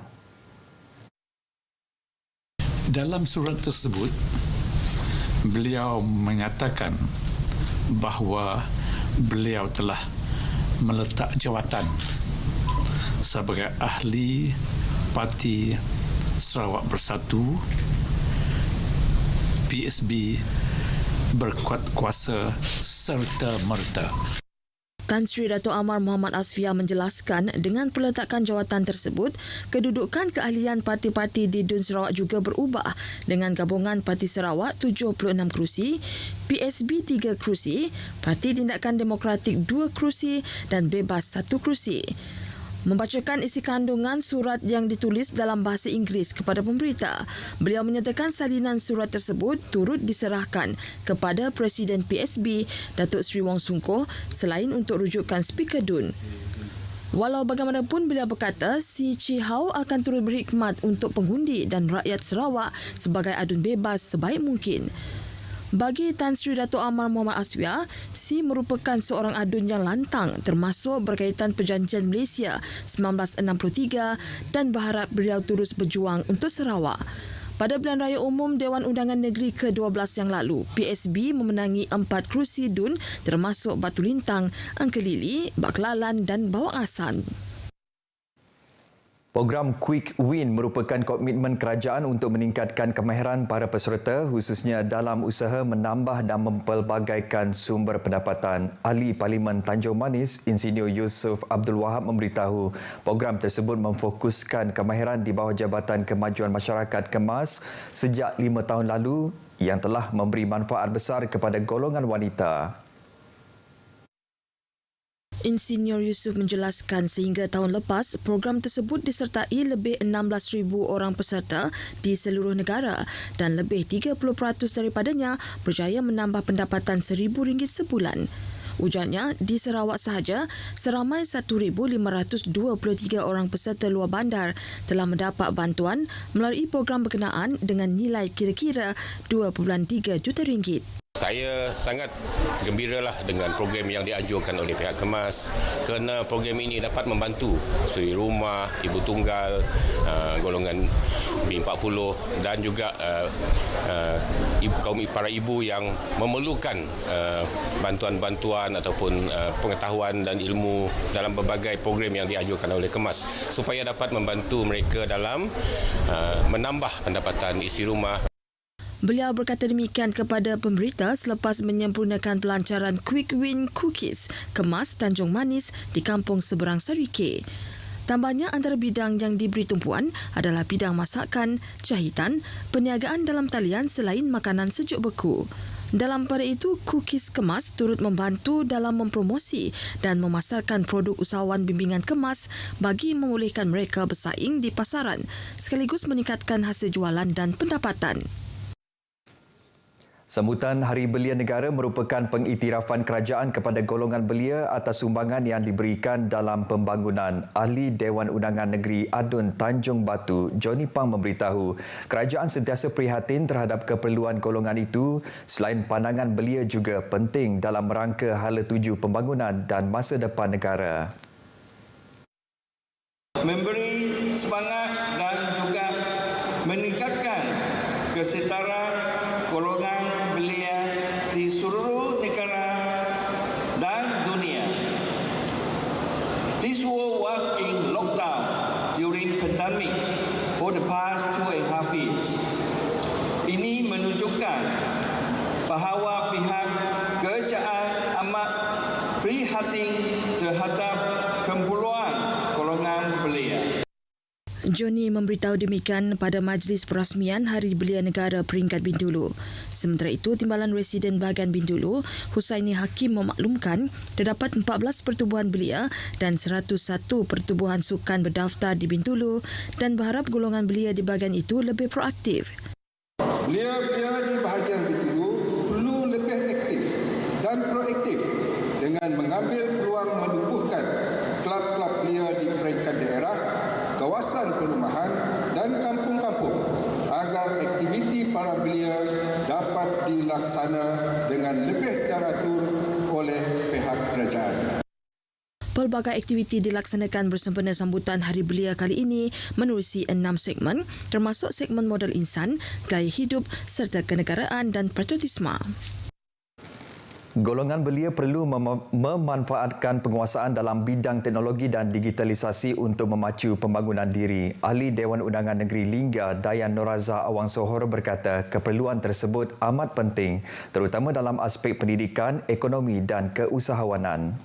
Dalam surat tersebut, beliau menyatakan bahawa beliau telah meletak jawatan sebagai ahli Parti Sarawak Bersatu, PSB berkuat kuasa serta-merta. Tan Sri Dato' Amar Muhammad Asfia menjelaskan dengan peletakan jawatan tersebut, kedudukan keahlian parti-parti di DUN Sarawak juga berubah dengan gabungan Parti Sarawak 76 kerusi, PSB 3 kerusi, Parti Tindakan Demokratik 2 kerusi dan Bebas 1 kerusi. Membacakan isi kandungan surat yang ditulis dalam bahasa Inggeris kepada pemberita, beliau menyatakan salinan surat tersebut turut diserahkan kepada Presiden PSB, Datuk Seri Wong Sungkoh, selain untuk rujukan Speaker DUN. Walau bagaimanapun, beliau berkata si Chi Hau akan turut berkhidmat untuk pengundi dan rakyat Sarawak sebagai adun bebas sebaik mungkin. Bagi Tan Sri Dato' Amar Muhammad Aswia, si merupakan seorang adun yang lantang termasuk berkaitan Perjanjian Malaysia 1963 dan berharap beliau terus berjuang untuk Sarawak. Pada Pilihan Raya Umum Dewan Undangan Negeri ke-12 yang lalu, PSB memenangi 4 kerusi DUN termasuk Batu Lintang, Angkelili, Baklalan dan Bawang Asan. Program Quick Win merupakan komitmen kerajaan untuk meningkatkan kemahiran para peserta khususnya dalam usaha menambah dan mempelbagaikan sumber pendapatan. Ahli Parlimen Tanjung Manis, Insinyur Yusof Abdul Wahab memberitahu program tersebut memfokuskan kemahiran di bawah Jabatan Kemajuan Masyarakat KEMAS sejak 5 tahun lalu yang telah memberi manfaat besar kepada golongan wanita. Insinyur Yusof menjelaskan sehingga tahun lepas, program tersebut disertai lebih 16,000 orang peserta di seluruh negara dan lebih 30% daripadanya berjaya menambah pendapatan RM1,000 sebulan. Ujarnya, di Sarawak sahaja, seramai 1,523 orang peserta luar bandar telah mendapat bantuan melalui program berkenaan dengan nilai kira-kira RM2.3 juta. Saya sangat gembiralah dengan program yang dianjurkan oleh pihak KEMAS kerana program ini dapat membantu suri rumah, ibu tunggal, golongan B40 dan juga kaum para ibu yang memerlukan bantuan-bantuan ataupun pengetahuan dan ilmu dalam berbagai program yang dianjurkan oleh KEMAS supaya dapat membantu mereka dalam menambah pendapatan isi rumah. Beliau berkata demikian kepada pemberita selepas menyempurnakan pelancaran Quick Win Cookies KEMAS Tanjung Manis di Kampung Seberang Sarike. Tambahnya, antara bidang yang diberi tumpuan adalah bidang masakan, jahitan, perniagaan dalam talian selain makanan sejuk beku. Dalam pada itu, Cookies KEMAS turut membantu dalam mempromosi dan memasarkan produk usahawan bimbingan KEMAS bagi membolehkan mereka bersaing di pasaran sekaligus meningkatkan hasil jualan dan pendapatan. Sambutan Hari Belia Negara merupakan pengiktirafan kerajaan kepada golongan belia atas sumbangan yang diberikan dalam pembangunan. Ahli Dewan Undangan Negeri Adun Tanjung Batu, Johnny Pang memberitahu, kerajaan sentiasa prihatin terhadap keperluan golongan itu selain pandangan belia juga penting dalam rangka hala tuju pembangunan dan masa depan negara. Memberi semangat dan juga meningkatkan kesetaraan golongan belia di seluruh negara dan dunia. This world was in lockdown during pandemic for the past 2.5 years. Ini menunjukkan bahawa pihak kerajaan amat prihatin terhadap keperluan golongan belia. Johnny memberitahu demikian pada Majlis Perasmian Hari Belia Negara peringkat Bintulu. Sementara itu, Timbalan Residen Bahagian Bintulu, Husaini Hakim memaklumkan terdapat 14 pertubuhan belia dan 101 pertubuhan sukan berdaftar di Bintulu dan berharap golongan belia di bahagian itu lebih proaktif. Belia-belia di bahagian Bintulu perlu lebih aktif dan proaktif dengan mengambil peluang menumbuhkan kelab-kelab belia di peringkat daerah, kawasan perumahan dan kampung-kampung agar aktiviti para belia dapat dilaksana dengan lebih teratur oleh pihak kerajaan. Pelbagai aktiviti dilaksanakan bersempena sambutan Hari Belia kali ini menerusi 6 segmen termasuk segmen modal insan, gaya hidup serta kenegaraan dan patriotisme. Golongan belia perlu memanfaatkan penguasaan dalam bidang teknologi dan digitalisasi untuk memacu pembangunan diri. Ahli Dewan Undangan Negeri Lingga, Dayan Noraza Awang Sohor berkata keperluan tersebut amat penting terutama dalam aspek pendidikan, ekonomi dan keusahawanan.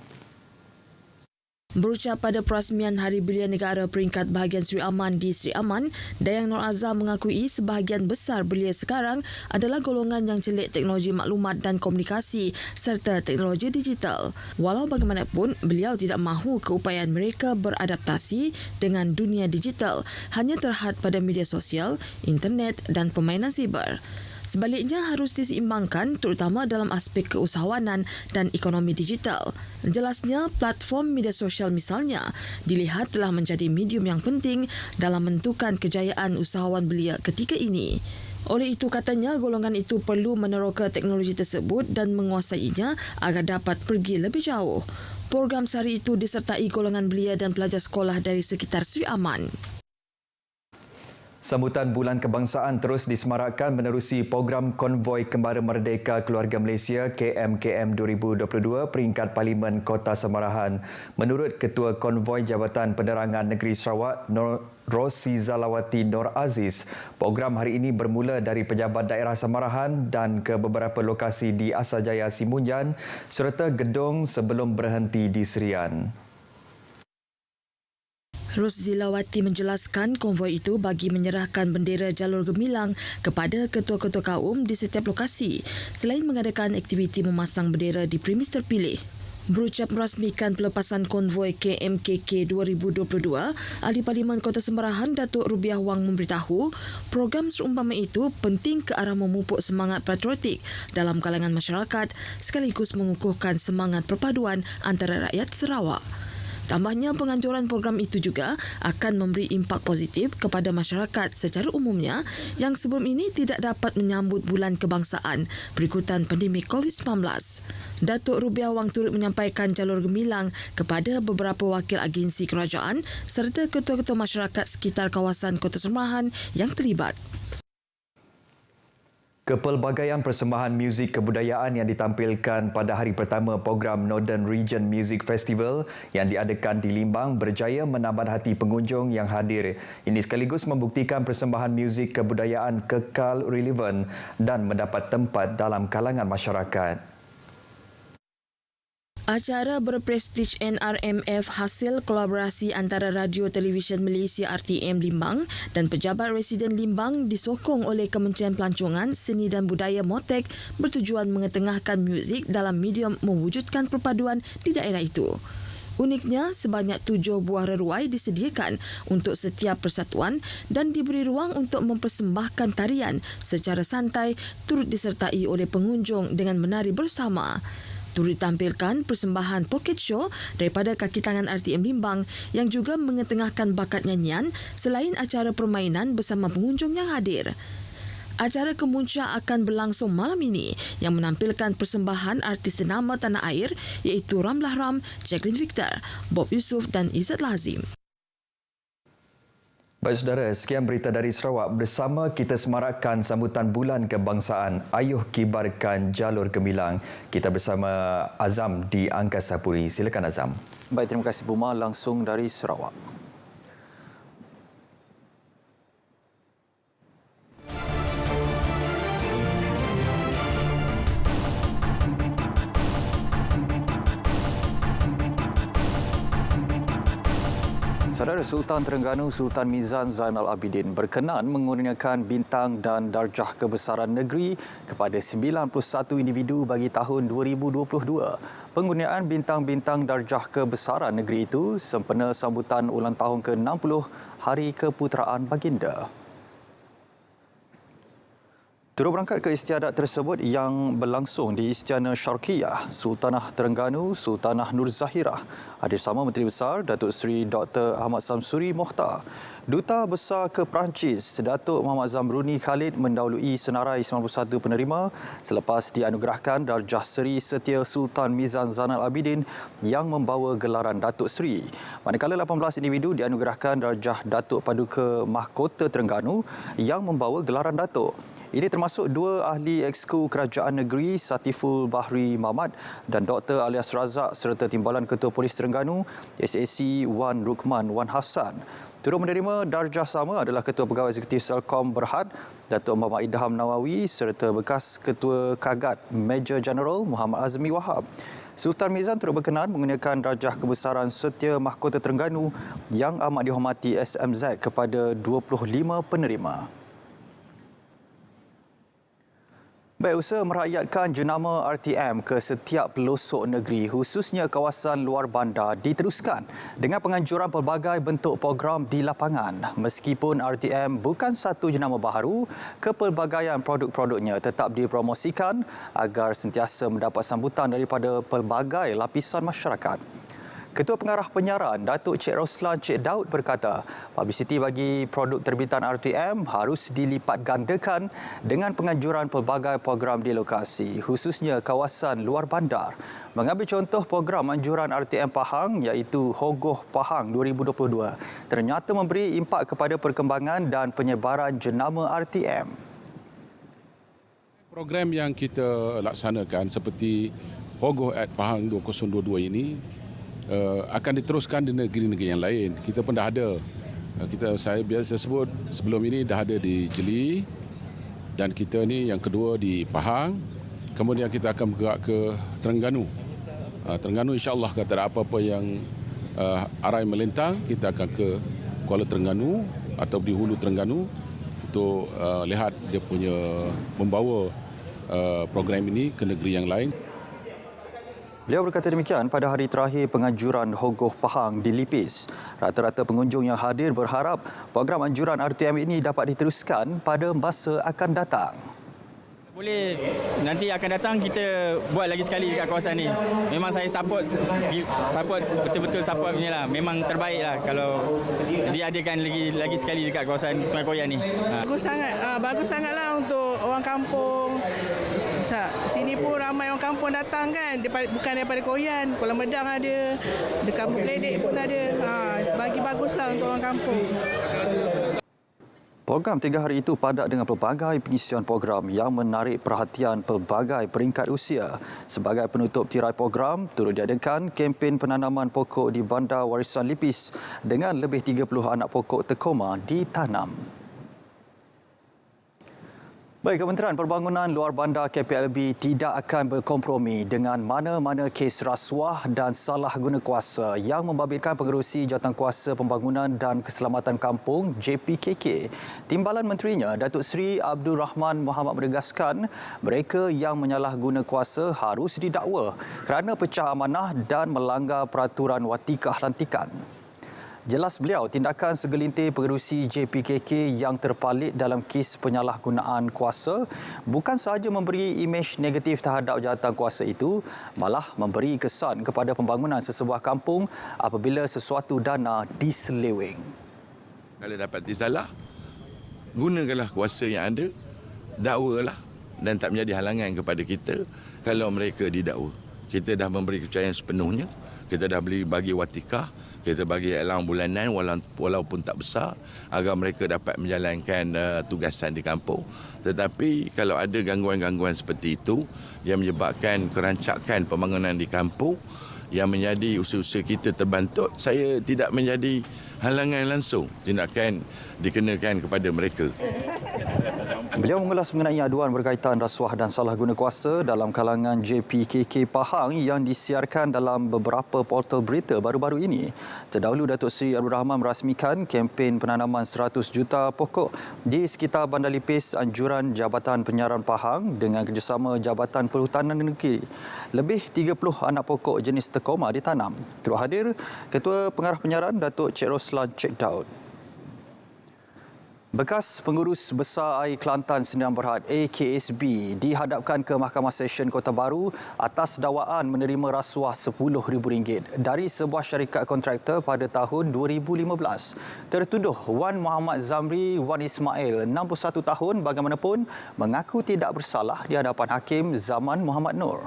Berucap pada perasmian Hari Belia Negara peringkat bahagian Sri Aman di Sri Aman, Dayang Nur Azhar mengakui sebahagian besar belia sekarang adalah golongan yang celik teknologi maklumat dan komunikasi serta teknologi digital. Walau bagaimanapun, beliau tidak mahu keupayaan mereka beradaptasi dengan dunia digital hanya terhad pada media sosial, internet dan permainan siber. Sebaliknya harus diseimbangkan terutama dalam aspek keusahawanan dan ekonomi digital. Jelasnya, platform media sosial misalnya dilihat telah menjadi medium yang penting dalam menentukan kejayaan usahawan belia ketika ini. Oleh itu katanya golongan itu perlu meneroka teknologi tersebut dan menguasainya agar dapat pergi lebih jauh. Program sehari itu disertai golongan belia dan pelajar sekolah dari sekitar Sri Aman. Sambutan Bulan Kebangsaan terus disemarakkan menerusi program Konvoi Kembara Merdeka Keluarga Malaysia KMKM 2022 peringkat Parlimen Kota Samarahan. Menurut Ketua Konvoi Jabatan Penerangan Negeri Sarawak, Rosi Zalawati Nur Aziz, program hari ini bermula dari Pejabat Daerah Samarahan dan ke beberapa lokasi di Asajaya Simunjan serta gedung sebelum berhenti di Serian. Roszilawati menjelaskan konvoi itu bagi menyerahkan bendera jalur gemilang kepada ketua-ketua kaum di setiap lokasi selain mengadakan aktiviti memasang bendera di premis terpilih. Berucap merasmikan pelepasan konvoi KMKK 2022, Ahli Parlimen Kota Semarahan Datuk Rubiah Wang memberitahu program seumpama itu penting ke arah memupuk semangat patriotik dalam kalangan masyarakat sekaligus mengukuhkan semangat perpaduan antara rakyat Sarawak. Tambahnya, penganjuran program itu juga akan memberi impak positif kepada masyarakat secara umumnya yang sebelum ini tidak dapat menyambut Bulan Kebangsaan berikutan pandemik COVID-19. Datuk Rubiah Wang turut menyampaikan jalur gemilang kepada beberapa wakil agensi kerajaan serta ketua-ketua masyarakat sekitar kawasan Kota Semarahan yang terlibat. Kepelbagaian persembahan muzik kebudayaan yang ditampilkan pada hari pertama program Northern Region Music Festival yang diadakan di Limbang berjaya menambah hati pengunjung yang hadir. Ini sekaligus membuktikan persembahan muzik kebudayaan kekal relevan dan mendapat tempat dalam kalangan masyarakat. Acara berprestij NRMF hasil kolaborasi antara Radio Televisyen Malaysia RTM Limbang dan pejabat residen Limbang disokong oleh Kementerian Pelancongan, Seni dan Budaya MOTEK bertujuan mengetengahkan muzik dalam medium mewujudkan perpaduan di daerah itu. Uniknya, sebanyak 7 buah reruai disediakan untuk setiap persatuan dan diberi ruang untuk mempersembahkan tarian secara santai turut disertai oleh pengunjung dengan menari bersama. Turut ditampilkan persembahan pocket show daripada kaki tangan RTM Limbang yang juga mengetengahkan bakat nyanyian selain acara permainan bersama pengunjung yang hadir. Acara kemuncak akan berlangsung malam ini yang menampilkan persembahan artis ternama tanah air iaitu Ramlah Ram, Jacqueline Victor, Bob Yusof dan Izzat Lazim. Baik saudara, sekian berita dari Sarawak. Bersama kita semarakkan sambutan Bulan Kebangsaan. Ayuh kibarkan jalur gemilang. Kita bersama Azam di Angkasa Puri. Silakan Azam. Baik, terima kasih Buma langsung dari Sarawak. Saudara, Sultan Terengganu Sultan Mizan Zainal Abidin berkenan mengurniakan bintang dan darjah kebesaran negeri kepada 91 individu bagi tahun 2022. Pengurniaan bintang-bintang darjah kebesaran negeri itu sempena sambutan ulang tahun ke-60 Hari Keputeraan Baginda. Turut berangkat ke istiadat tersebut yang berlangsung di Istiana Syarqiyah, Sultanah Terengganu, Sultanah Nur Zahirah, hadir sama Menteri Besar Datuk Seri Dr. Ahmad Samsuri Mohtar. Duta Besar ke Perancis, Datuk Muhammad Zamruni Khalid mendahului senarai 91 penerima selepas dianugerahkan darjah Seri Setia Sultan Mizan Zainal Abidin yang membawa gelaran Datuk Seri. Manakala 18 individu dianugerahkan darjah Datuk Paduka Mahkota Terengganu yang membawa gelaran Datuk. Ini termasuk 2 ahli Exco Kerajaan Negeri Satiful Bahri Mahmad dan Dr. Alias Razak serta Timbalan Ketua Polis Terengganu SAC Wan Rukman Wan Hassan. Turut menerima darjah sama adalah Ketua Pegawai Eksekutif Selcom Berhad, Datuk Muhammad Idham Nawawi serta bekas Ketua Kagat Major General Muhammad Azmi Wahab. Sultan Mizan turut berkenan mengurniakan darjah kebesaran Setia Mahkota Terengganu yang amat dihormati SMZ kepada 25 penerima. Baik, usaha merakyatkan jenama RTM ke setiap pelosok negeri khususnya kawasan luar bandar diteruskan dengan penganjuran pelbagai bentuk program di lapangan. Meskipun RTM bukan satu jenama baharu, kepelbagaian produk-produknya tetap dipromosikan agar sentiasa mendapat sambutan daripada pelbagai lapisan masyarakat. Ketua Pengarah Penyiaran Datuk Cik Roslan Cik Daud berkata, publiciti bagi produk terbitan RTM harus dilipat gandakan dengan penganjuran pelbagai program di lokasi, khususnya kawasan luar bandar. Mengambil contoh program anjuran RTM Pahang iaitu Hogoh Pahang 2022 ternyata memberi impak kepada perkembangan dan penyebaran jenama RTM. Program yang kita laksanakan seperti Hogoh at Pahang 2022 ini akan diteruskan di negeri-negeri yang lain. Kita pun dah ada. Saya biasa sebut sebelum ini dah ada di Jeli dan kita ni yang kedua di Pahang. Kemudian kita akan bergerak ke Terengganu. Terengganu insya-Allah kata ada apa-apa yang arai melintang, kita akan ke Kuala Terengganu atau di Hulu Terengganu untuk lihat dia punya membawa program ini ke negeri yang lain. Beliau berkata demikian pada hari terakhir penganjuran Hogoh Pahang di Lipis. Rata-rata pengunjung yang hadir berharap program anjuran RTM ini dapat diteruskan pada masa akan datang. Boleh nanti akan datang kita buat lagi sekali dekat kawasan ni. Memang saya support betul-betul support punya lah. Memang terbaik lah kalau diadakan lagi sekali dekat kawasan Sungai Koyan ni. Bagus sangatlah untuk orang kampung. Sini pun ramai orang kampung datang kan, bukan daripada Koyan, Kuala Medang ada, dekat Kampung Keledek pun ada. Bagi baguslah untuk orang kampung. Program 3 hari itu padat dengan pelbagai pengisian program yang menarik perhatian pelbagai peringkat usia. Sebagai penutup tirai program, turut diadakan kempen penanaman pokok di Bandar Warisan Lipis dengan lebih 30 anak pokok tekoma ditanam. Baik, Kementerian Perbangunan Luar Bandar KPLB tidak akan berkompromi dengan mana-mana kes rasuah dan salah guna kuasa yang membabitkan Pengerusi Jawatankuasa Pembangunan dan Keselamatan Kampung JPKK. Timbalan Menterinya, Datuk Seri Abdul Rahman Muhammad menegaskan mereka yang menyalahguna kuasa harus didakwa kerana pecah amanah dan melanggar peraturan watikah lantikan. Jelas beliau, tindakan segelintir pengerusi JPKK yang terpalit dalam kes penyalahgunaan kuasa bukan sahaja memberi imej negatif terhadap jawatankuasa itu, malah memberi kesan kepada pembangunan sesebuah kampung apabila sesuatu dana diseleweng. Kalau dapat salah, gunakanlah kuasa yang ada, dakwalah dan tak menjadi halangan kepada kita kalau mereka didakwa. Kita dah memberi kepercayaan sepenuhnya, kita dah bagi watikah, kita bagi elang bulanan walaupun tak besar agar mereka dapat menjalankan tugasan di kampung. Tetapi kalau ada gangguan-gangguan seperti itu yang menyebabkan kerancakan pembangunan di kampung yang menjadi usaha-usaha kita terbantut, saya tidak menjadi halangan langsung tindakan dikenakan kepada mereka. Beliau mengulas mengenai aduan berkaitan rasuah dan salah guna kuasa dalam kalangan JPKK Pahang yang disiarkan dalam beberapa portal berita baru-baru ini. Terdahulu, Datuk Seri Abdul Rahman merasmikan kempen penanaman 100 juta pokok di sekitar Bandar Lipis anjuran Jabatan Penyiaran Pahang dengan kerjasama Jabatan Perhutanan Negeri. Lebih 30 anak pokok jenis tekoma ditanam. Turut hadir Ketua Pengarah Penyiaran Datuk Cik Roslan Cik Daud. Bekas Pengurus Besar Air Kelantan Sdn Bhd AKSB dihadapkan ke Mahkamah Session Kota Baru atas dakwaan menerima rasuah RM10,000 dari sebuah syarikat kontraktor pada tahun 2015. Tertuduh Wan Muhammad Zamri Wan Ismail, 61 tahun, bagaimanapun mengaku tidak bersalah di hadapan Hakim Zaman Muhammad Nur.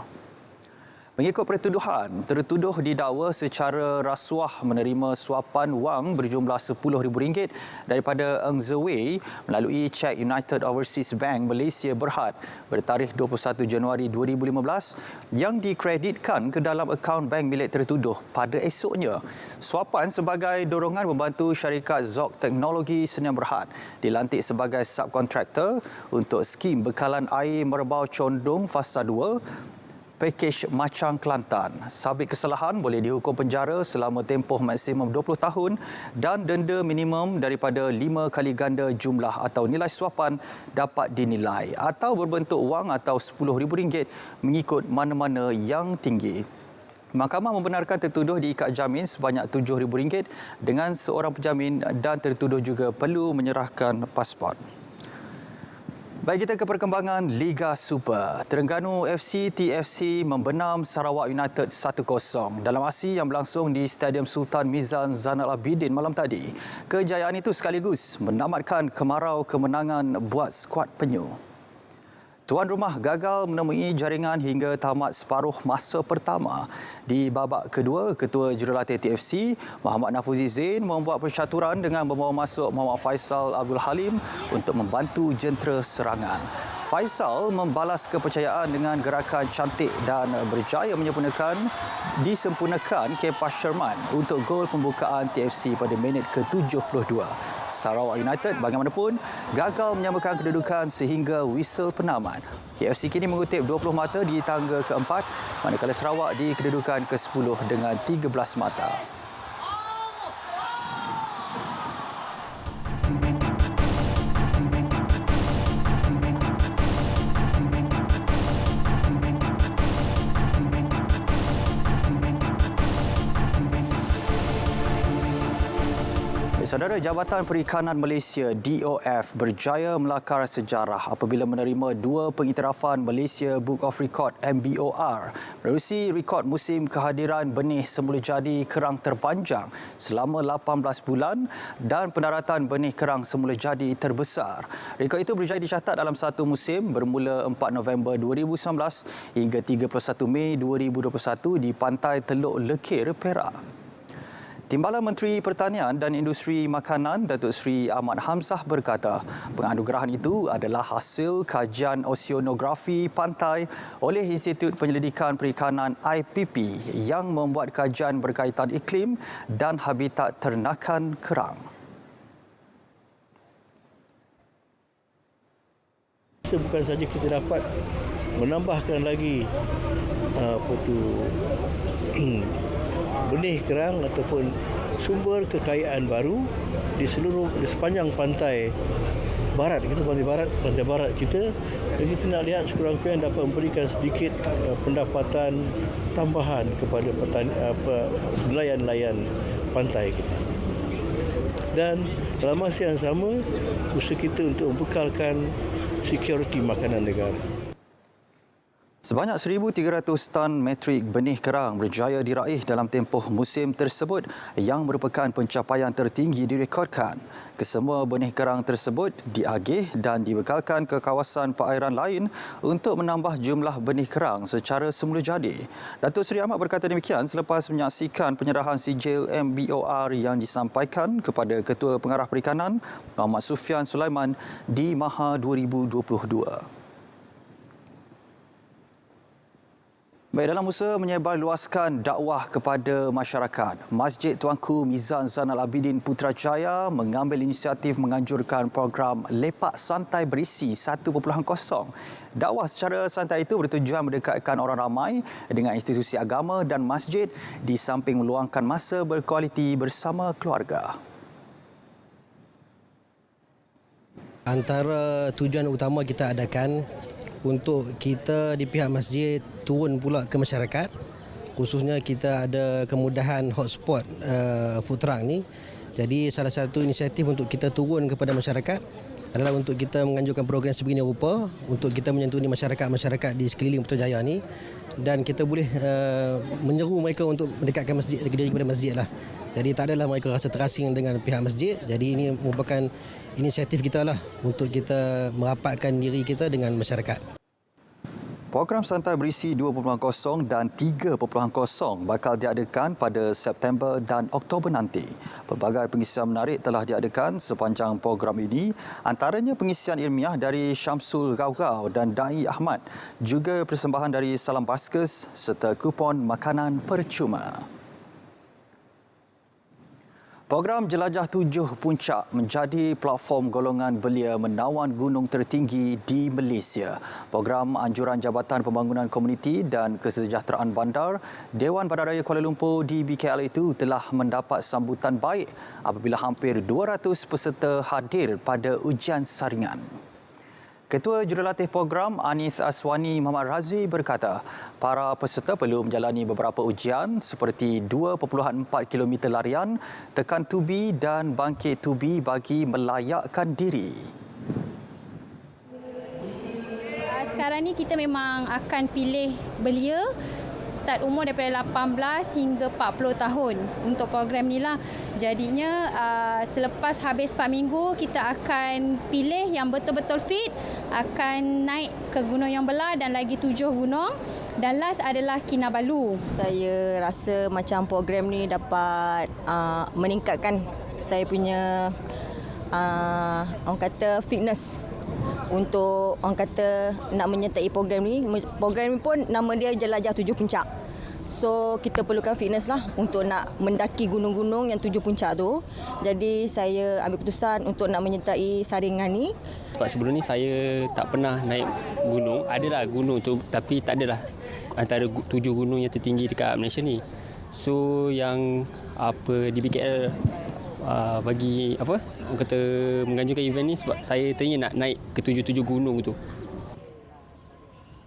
Mengikut pertuduhan, tertuduh didakwa secara rasuah menerima suapan wang berjumlah RM10,000 daripada Eng Zewei melalui cek United Overseas Bank Malaysia Berhad bertarikh 21 Januari 2015 yang dikreditkan ke dalam akaun bank milik tertuduh pada esoknya. Suapan sebagai dorongan membantu syarikat Zok Teknologi Sdn Berhad dilantik sebagai subkontraktor untuk skim bekalan air Merbau Condong Fasa 2 pakej Macang Kelantan. Sabit kesalahan boleh dihukum penjara selama tempoh maksimum 20 tahun dan denda minimum daripada 5 kali ganda jumlah atau nilai suapan dapat dinilai atau berbentuk wang atau RM10,000 mengikut mana-mana yang tinggi. Mahkamah membenarkan tertuduh diikat jamin sebanyak RM7,000 dengan seorang penjamin dan tertuduh juga perlu menyerahkan pasport. Baik, kita ke perkembangan Liga Super. Terengganu FC TFC membenam Sarawak United 1-0 dalam aksi yang berlangsung di Stadium Sultan Mizan Zainal Abidin malam tadi. Kejayaan itu sekaligus menamatkan kemarau kemenangan buat skuad penyu. Tuan rumah gagal menemui jaringan hingga tamat separuh masa pertama. Di babak kedua, Ketua Jurulatih TFC, Muhammad Nafuzi Zain membuat percaturan dengan membawa masuk Muhammad Faisal Abdul Halim untuk membantu jentera serangan. Faisal membalas kepercayaan dengan gerakan cantik dan berjaya disempurnakan Kepa Sherman untuk gol pembukaan TFC pada minit ke-72. Sarawak United bagaimanapun gagal menyamakan kedudukan sehingga whistle penamat. TFC kini mengutip 20 mata di tangga keempat, manakala Sarawak di kedudukan ke-10 dengan 13 mata. Saudara, Jabatan Perikanan Malaysia DOF berjaya melakar sejarah apabila menerima 2 pengiktirafan Malaysia Book of Record MBOR menerusi rekod musim kehadiran benih semula jadi kerang terpanjang selama 18 bulan dan pendaratan benih kerang semula jadi terbesar. Rekod itu berjaya dicatat dalam satu musim bermula 4 November 2019 hingga 31 Mei 2021 di Pantai Teluk Lekir, Perak. Timbalan Menteri Pertanian dan Industri Makanan Datuk Seri Ahmad Hamzah berkata, penganugerahan itu adalah hasil kajian oseanografi pantai oleh Institut Penyelidikan Perikanan IPP yang membuat kajian berkaitan iklim dan habitat ternakan kerang. Bukan saja kita dapat menambahkan lagi benih kerang ataupun sumber kekayaan baru di sepanjang pantai barat kita, pantai barat kita, dan kita nak lihat sekurang-kurangnya dapat memberikan sedikit pendapatan tambahan kepada nelayan-nelayan pantai kita. Dan dalam masa yang sama, usaha kita untuk membekalkan sekuriti makanan negara. Sebanyak 1,300 tan metrik benih kerang berjaya diraih dalam tempoh musim tersebut yang merupakan pencapaian tertinggi direkodkan. Kesemua benih kerang tersebut diagih dan dibekalkan ke kawasan perairan lain untuk menambah jumlah benih kerang secara semula jadi. Datuk Seri Ahmad berkata demikian selepas menyaksikan penyerahan sijil MBOR yang disampaikan kepada Ketua Pengarah Perikanan Muhammad Sufian Sulaiman di Maha 2022. Baik, dalam usaha menyebarluaskan dakwah kepada masyarakat, Masjid Tuanku Mizan Zainal Abidin Putrajaya mengambil inisiatif menganjurkan program Lepak Santai Berisi 1.0. Dakwah secara santai itu bertujuan mendekatkan orang ramai dengan institusi agama dan masjid di samping meluangkan masa berkualiti bersama keluarga. Antara tujuan utama kita adakan untuk kita di pihak masjid turun pula ke masyarakat, khususnya kita ada kemudahan hotspot food truck ni. Jadi salah satu inisiatif untuk kita turun kepada masyarakat adalah untuk kita menganjurkan program sebegini rupa untuk kita menyentuhi masyarakat-masyarakat di sekeliling Putrajaya ni, dan kita boleh menyeru mereka untuk mendekatkan masjid kepada masjid lah. Jadi tak adalah mereka rasa terasing dengan pihak masjid. Jadi ini merupakan inisiatif kita lah untuk kita merapatkan diri kita dengan masyarakat. Program santai berisi 2.0 dan 3.0 bakal diadakan pada September dan Oktober nanti. Pelbagai pengisian menarik telah diadakan sepanjang program ini, antaranya pengisian ilmiah dari Syamsul Gaugau dan Dai Ahmad, juga persembahan dari Salam Baskers serta kupon makanan percuma. Program Jelajah 7 Puncak menjadi platform golongan belia menawan gunung tertinggi di Malaysia. Program Anjuran Jabatan Pembangunan Komuniti dan Kesejahteraan Bandar Dewan Bandaraya Kuala Lumpur di BKL itu telah mendapat sambutan baik apabila hampir 200 peserta hadir pada ujian saringan. Ketua Jurulatih Program Anis Aswani Muhammad Razi berkata, para peserta perlu menjalani beberapa ujian seperti 2.4 km larian, tekan tubi dan bangkit tubi bagi melayakkan diri. Sekarang ni kita memang akan pilih belia start umur daripada 18 hingga 40 tahun untuk program ni lah. Jadinya selepas habis 4 minggu kita akan pilih yang betul-betul fit, akan naik ke Gunung Yang Belah dan lagi 7 gunung, dan last adalah Kinabalu. Saya rasa macam program ni dapat meningkatkan saya punya orang kata fitness untuk orang kata nak menyertai program ni. Program ni pun nama dia Jelajah 7 Puncak. So kita perlukan fitness lah untuk nak mendaki gunung-gunung yang 7 puncak tu. Jadi saya ambil keputusan untuk nak menyertai saringan ni. Sebab sebelum ni saya tak pernah naik gunung. Adalah gunung tu tapi tak adalah antara 7 gunung yang tertinggi dekat Malaysia ni. So yang di BKL bagi orang kata menganjurkan event ni sebab saya teringin nak naik ke 7 gunung tu.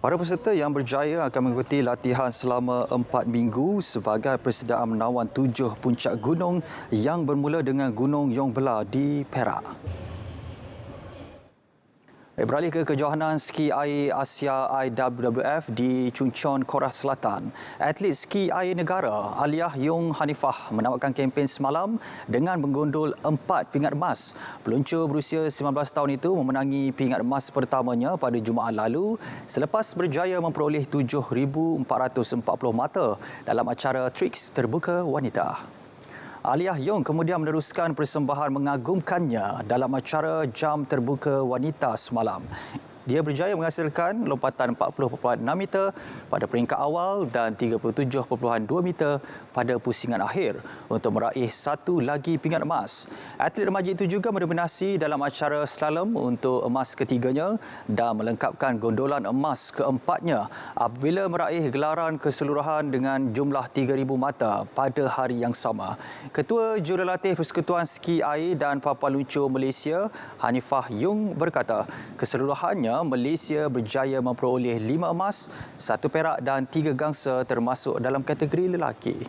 Para peserta yang berjaya akan mengikuti latihan selama 4 minggu sebagai persediaan menawan 7 puncak gunung yang bermula dengan Gunung Yang Belah di Perak. Beralih ke kejohanan ski air Asia IWWF di Chungcheon, Korea Selatan. Atlet ski air negara Aliyah Yung Hanifah menamatkan kempen semalam dengan menggondol 4 pingat emas. Peluncur berusia 19 tahun itu memenangi pingat emas pertamanya pada Jumaat lalu selepas berjaya memperoleh 7,440 mata dalam acara Tricks Terbuka Wanita. Aliyah Yung kemudian meneruskan persembahan mengagumkannya dalam acara Jam Terbuka Wanita semalam. Dia berjaya menghasilkan lompatan 40.6 meter pada peringkat awal dan 37.2 meter pada pusingan akhir untuk meraih satu lagi pingat emas. Atlet remaja itu juga mendominasi dalam acara slalom untuk emas ketiganya dan melengkapkan gondolan emas keempatnya apabila meraih gelaran keseluruhan dengan jumlah 3,000 mata pada hari yang sama. Ketua Jurulatih Persekutuan Ski Air dan Papan Luncur Malaysia, Hanifah Yung berkata, keseluruhannya Malaysia berjaya memperoleh 5 emas, 1 perak dan 3 gangsa termasuk dalam kategori lelaki.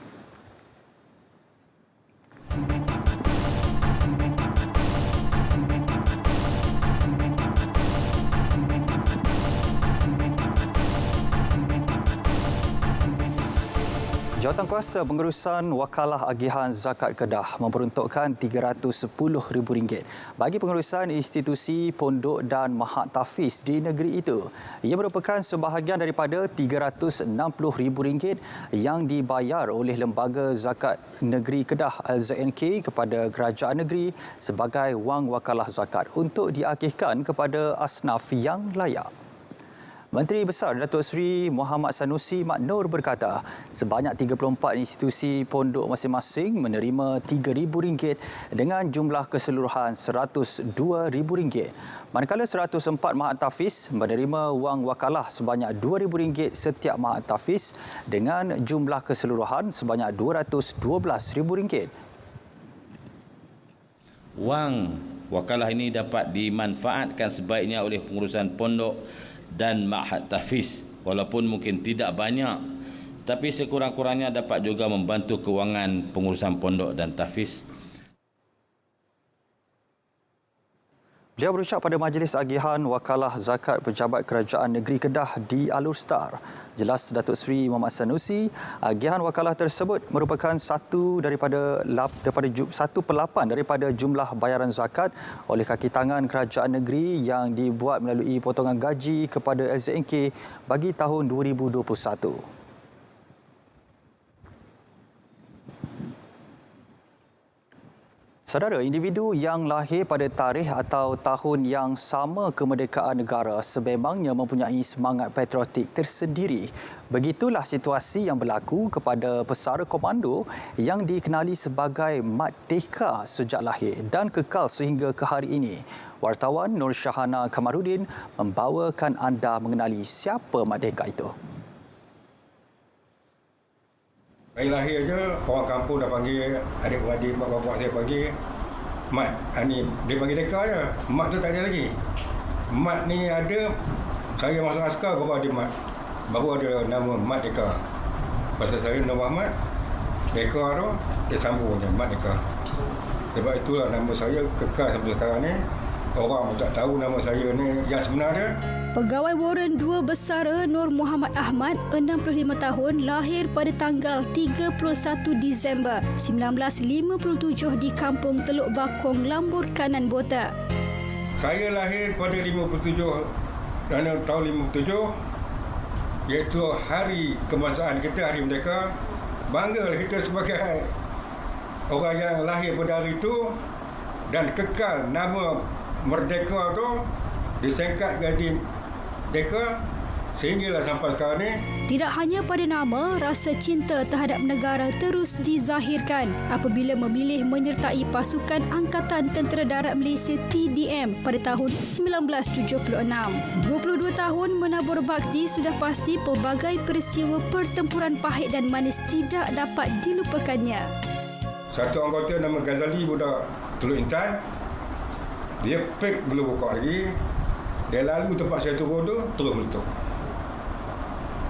Jawatankuasa Pengurusan Wakalah Agihan Zakat Kedah memperuntukkan RM310,000 bagi pengurusan institusi pondok dan mahat tahfiz di negeri itu. Ia merupakan sebahagian daripada RM360,000 yang dibayar oleh Lembaga Zakat Negeri Kedah LZNK kepada kerajaan negeri sebagai wang wakalah zakat untuk diagihkan kepada asnaf yang layak. Menteri Besar Datuk Seri Muhammad Sanusi Mat Noor berkata, sebanyak 34 institusi pondok masing-masing menerima RM3,000 dengan jumlah keseluruhan RM102,000. Manakala 104 mahat tahfiz menerima wang wakalah sebanyak RM2,000 setiap mahat tahfiz dengan jumlah keseluruhan sebanyak RM212,000. Wang wakalah ini dapat dimanfaatkan sebaiknya oleh pengurusan pondok dan mahat tahfiz, walaupun mungkin tidak banyak, tapi sekurang-kurangnya dapat juga membantu kewangan pengurusan pondok dan tahfiz. Beliau berucap pada Majlis Agihan Wakalah Zakat Pejabat Kerajaan Negeri Kedah di Alur Star. Jelas Datuk Seri Muhammad Sanusi, agihan wakalah tersebut merupakan 1/8 daripada jumlah bayaran zakat oleh kaki tangan kerajaan negeri yang dibuat melalui potongan gaji kepada LZNK bagi tahun 2021. Saudara, individu yang lahir pada tarikh atau tahun yang sama kemerdekaan negara sememangnya mempunyai semangat patriotik tersendiri. Begitulah situasi yang berlaku kepada pesara komando yang dikenali sebagai Mat Deka sejak lahir dan kekal sehingga ke hari ini. Wartawan Nur Syahana Kamarudin membawakan anda mengenali siapa Mat Deka itu. Saya lahir je, orang kampung dah panggil, adik-beradik, mak bapak saya panggil Mat. Ni dia panggil Deka je. Mat tu tak ada lagi. Mat ni ada, saya masuk askar baru ada Mat. Baru ada nama Mat Deka. Pasal saya nama Ahmad, Deka tu dia sambung je, Mat Deka. Sebab itulah nama saya kekal sampai sekarang ni. Orang pun tak tahu nama saya ni yang sebenar dia. Pegawai Warren 2 Besara Nur Muhammad Ahmad, 65 tahun, lahir pada tanggal 31 Disember 1957 di Kampung Teluk Bakong, Lambur Kanan, Bota. Saya lahir pada 57 tahun 57, iaitu hari kebangsaan kita, Hari Merdeka. Banggalah kita sebagai orang yang lahir pada hari itu dan kekal nama Merdeka tu disingkat jadi Deka sehinggalah sampai sekarang ni. Tidak hanya pada nama, rasa cinta terhadap negara terus dizahirkan apabila memilih menyertai pasukan Angkatan Tentera Darat Malaysia TDM pada tahun 1976. 22 tahun menabur bakti, sudah pasti pelbagai peristiwa pertempuran pahit dan manis tidak dapat dilupakannya. Satu anggota nama Ghazali, budak Teluk Intan, dia pek belum buka lagi. Dia lalu tempat saya turun tu, terus meletup.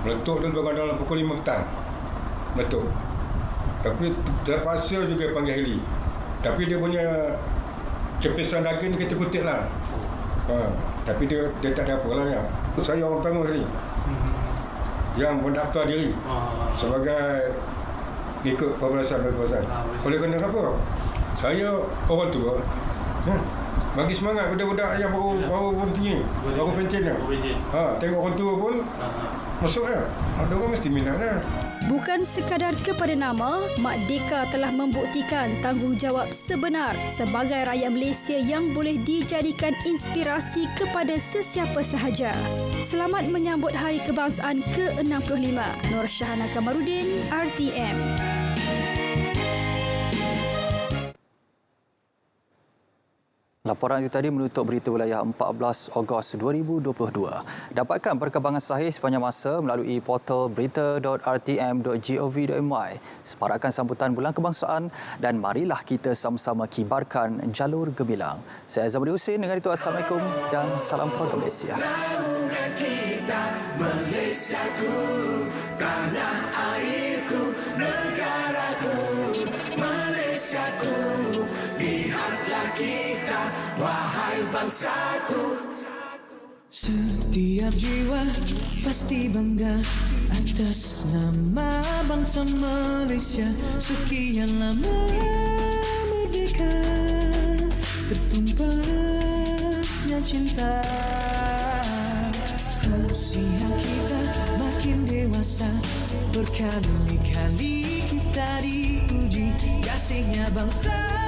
Meletup tu dalam pukul 5 petang. Meletup. Tapi terpaksa juga panggil heli. Tapi dia punya cepisan daging ni kita kutip lah. Tapi dia tak ada apa lah ya. Saya orang pertama sekali yang mendaftar diri sebagai ikut pembelasan. Oleh kerana apa? Saya orang tua. Bagi semangat budak-budak yang baru berhenti ni, baru pencen ni. Tengok orang tua pun masuk lah. Ada orang mesti minat lah. Bukan sekadar kepada nama, Mat Deka telah membuktikan tanggungjawab sebenar sebagai rakyat Malaysia yang boleh dijadikan inspirasi kepada sesiapa sahaja. Selamat menyambut Hari Kebangsaan ke-65. Nur Syahana Kamarudin, RTM. Laporan itu tadi menutup berita wilayah 14 Ogos 2022. Dapatkan perkembangan sahih sepanjang masa melalui portal berita.rtm.gov.my. Separakan sambutan Bulan Kebangsaan dan marilah kita sama-sama kibarkan jalur gemilang. Saya Azamri Husin dengan itu, Assalamualaikum dan salam keluarga Malaysia. Malaysiaku, tanah airku, negaraku, Malaysiaku, lihatlah kita, wahai bangsaku. Setiap jiwa pasti bangga atas nama bangsa Malaysia. Sekian lama merdeka, bertumpahnya cinta. Usia kita makin dewasa, berkali-kali kita dipuji kasihnya bangsa.